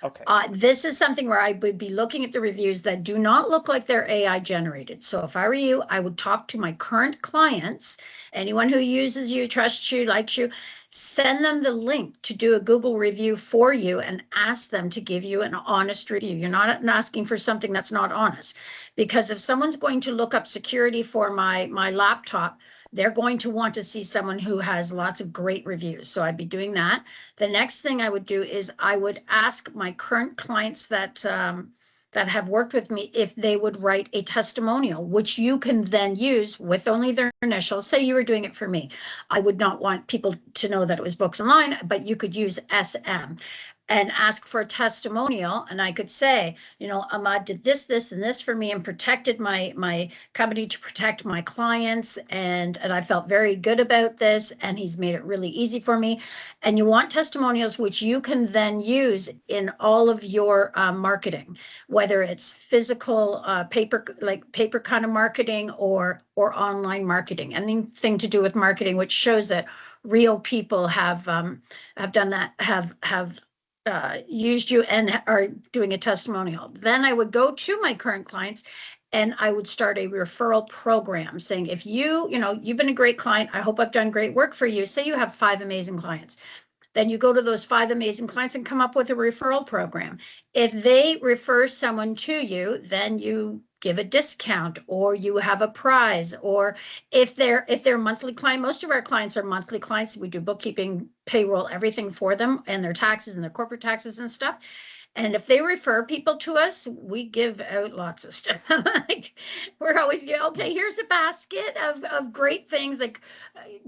Okay. This is something where I would be looking at the reviews that do not look like they're AI generated. So if I were you, I would talk to my current clients, anyone who uses you, trusts you, likes you, send them the link to do a Google review for you and ask them to give you an honest review. You're not asking for something that's not honest. Because if someone's going to look up security for my laptop, they're going to want to see someone who has lots of great reviews. So I'd be doing that. The next thing I would do is I would ask my current clients that have worked with me if they would write a testimonial, which you can then use with only their initials. Say you were doing it for me. I would not want people to know that it was Books Online, but you could use SM and ask for a testimonial. And I could say, Ahmad did this, this, and this for me and protected my company to protect my clients. And I felt very good about this. And he's made it really easy for me. And you want testimonials, which you can then use in all of your marketing, whether it's physical paper kind of marketing or online marketing, anything to do with marketing, which shows that real people have done that, have used you and are doing a testimonial. Then I would go to my current clients and I would start a referral program saying, if you've been a great client, I hope I've done great work for you. Say you have 5 amazing clients. Then you go to those 5 amazing clients and come up with a referral program. If they refer someone to you, then you give a discount or you have a prize. Or if they're a monthly client, most of our clients are monthly clients. We do bookkeeping, payroll, everything for them, and their taxes and their corporate taxes and stuff. And if they refer people to us, we give out lots of stuff. Like, we're always, okay, here's a basket of great things, like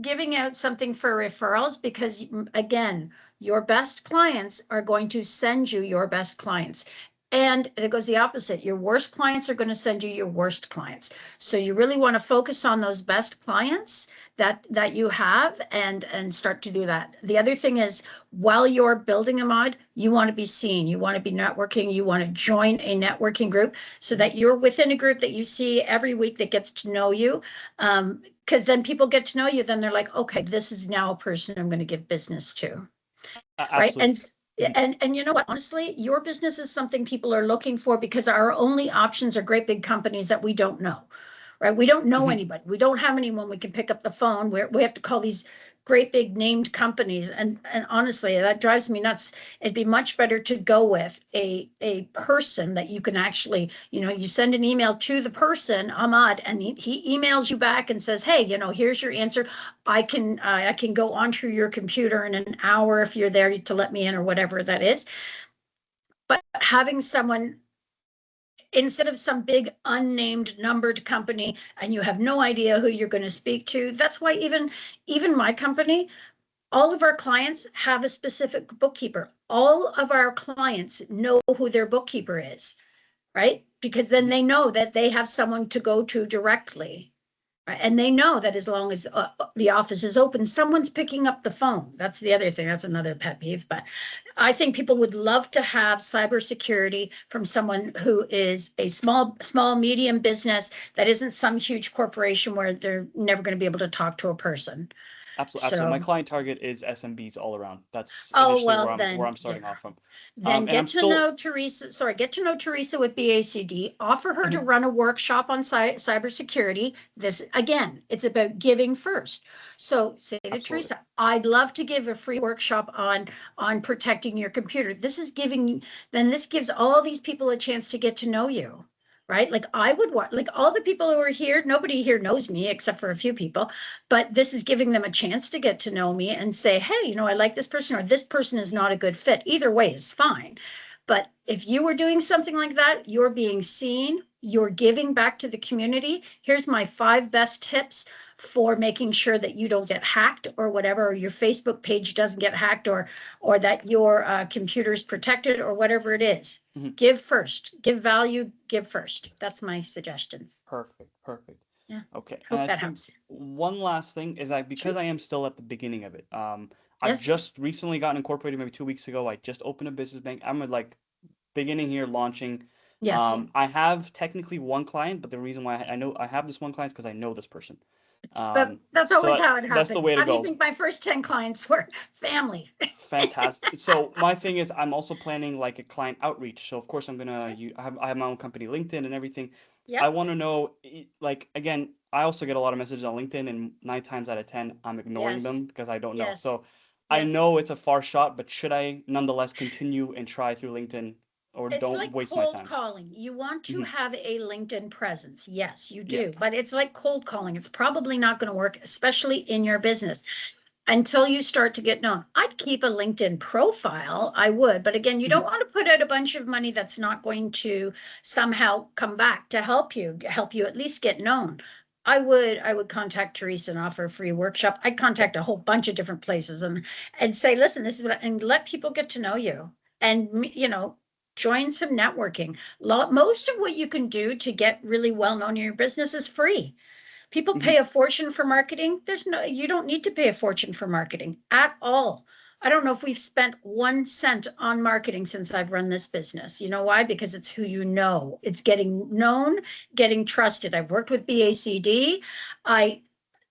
giving out something for referrals, because again, your best clients are going to send you your best clients. And it goes the opposite. Your worst clients are going to send you your worst clients. So you really want to focus on those best clients that you have, and start to do that. The other thing is, while you're building a mod, you want to be seen. You want to be networking. You want to join a networking group so that you're within a group that you see every week that gets to know you. Because then people get to know you. Then they're like, okay, this is now a person I'm going to give business to. Right. And you know what, honestly, your business is something people are looking for, because our only options are great big companies that we don't know, right? We don't know anybody. We don't have anyone we can pick up the phone. We have to call these great big named companies. And honestly, that drives me nuts. It'd be much better to go with a person that you can actually, you send an email to the person, Ahmad, and he emails you back and says, hey, here's your answer. I can go onto your computer in an hour if you're there to let me in, or whatever that is. But having someone, instead of some big unnamed numbered company and you have no idea who you're going to speak to, that's why even my company, all of our clients have a specific bookkeeper. All of our clients know who their bookkeeper is, right? Because then they know that they have someone to go to directly. Right? And they know that as long as the office is open, someone's picking up the phone. That's the other thing. That's another pet peeve. But I think people would love to have cybersecurity from someone who is a small, medium business that isn't some huge corporation where they're never going to be able to talk to a person. Absolutely. My client target is SMBs all around. That's initially where I'm starting off from. Then get to know Teresa with BACD. Offer her to run a workshop on cybersecurity. This, again, it's about giving first. So say to Teresa, I'd love to give a free workshop on protecting your computer. This gives all these people a chance to get to know you. Right? Like, I would want, like, all the people who are here, nobody here knows me except for a few people, but this is giving them a chance to get to know me and say, hey, I like this person, or this person is not a good fit. Either way is fine. But if you were doing something like that, you're being seen, you're giving back to the community. Here's my 5 best tips for making sure that you don't get hacked or whatever, or your Facebook page doesn't get hacked, or that your computer's protected, or whatever it is. Give first, give value, give first. That's my suggestions. Perfect. Yeah. Okay. Hope that helps. One last thing is because I am still at the beginning of it. I've just recently gotten incorporated, maybe 2 weeks ago. I just opened a business bank. I'm beginning here, launching. Yes. I have technically one client, but the reason why I know I have this one client is because I know this person. That's always how it happens. That's the way to go. How do you think my first 10 clients were? Family. Fantastic. So my thing is, I'm also planning like a client outreach. So of course I'm gonna I have my own company, LinkedIn and everything. Yep. I want to know, like, again, I also get a lot of messages on LinkedIn, and 9 times out of 10 I'm ignoring them because I don't know. So I know it's a far shot, but should I nonetheless continue and try through LinkedIn? Or it's don't like waste my time. cold calling. You want to have a LinkedIn presence. Yes, you do. But it's like cold calling. It's probably not going to work, especially in your business, until you start to get known. I'd keep a LinkedIn profile. I would. But again, you don't want to put out a bunch of money that's not going to somehow come back to help you at least get known. I would contact Teresa and offer a free workshop. I'd contact a whole bunch of different places and say, listen, this is what, and let people get to know you. And, join some networking. Most of what you can do to get really well known in your business is free. People pay a fortune for marketing. You don't need to pay a fortune for marketing at all. I don't know if we've spent 1 cent on marketing since I've run this business. You know why? Because it's who you know. It's getting known, getting trusted. I've worked with BACD.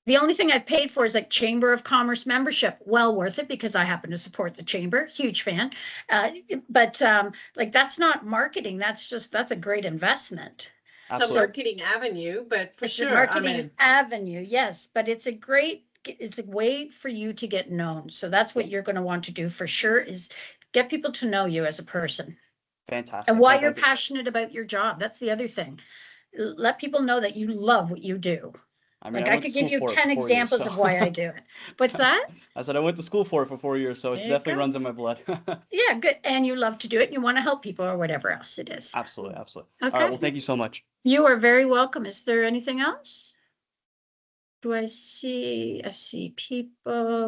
The only thing I've paid for is like Chamber of Commerce membership. Well worth it, because I happen to support the chamber. Huge fan. But like, that's not marketing. That's a great investment. It's a marketing avenue, but for sure. Marketing avenue, yes. But it's a way for you to get known. So that's what you're going to want to do for sure, is get people to know you as a person. Fantastic. And why you're passionate about your job. That's the other thing. Let people know that you love what you do. I mean, Like I could give you 10 examples of why I do it. What's that? I said I went to school for it for 4 years, so it definitely runs in my blood. Yeah, good. And you love to do it. And you want to help people or whatever else it is. Absolutely, absolutely. Okay. All right, well, thank you so much. You are very welcome. Is there anything else? Do I see people?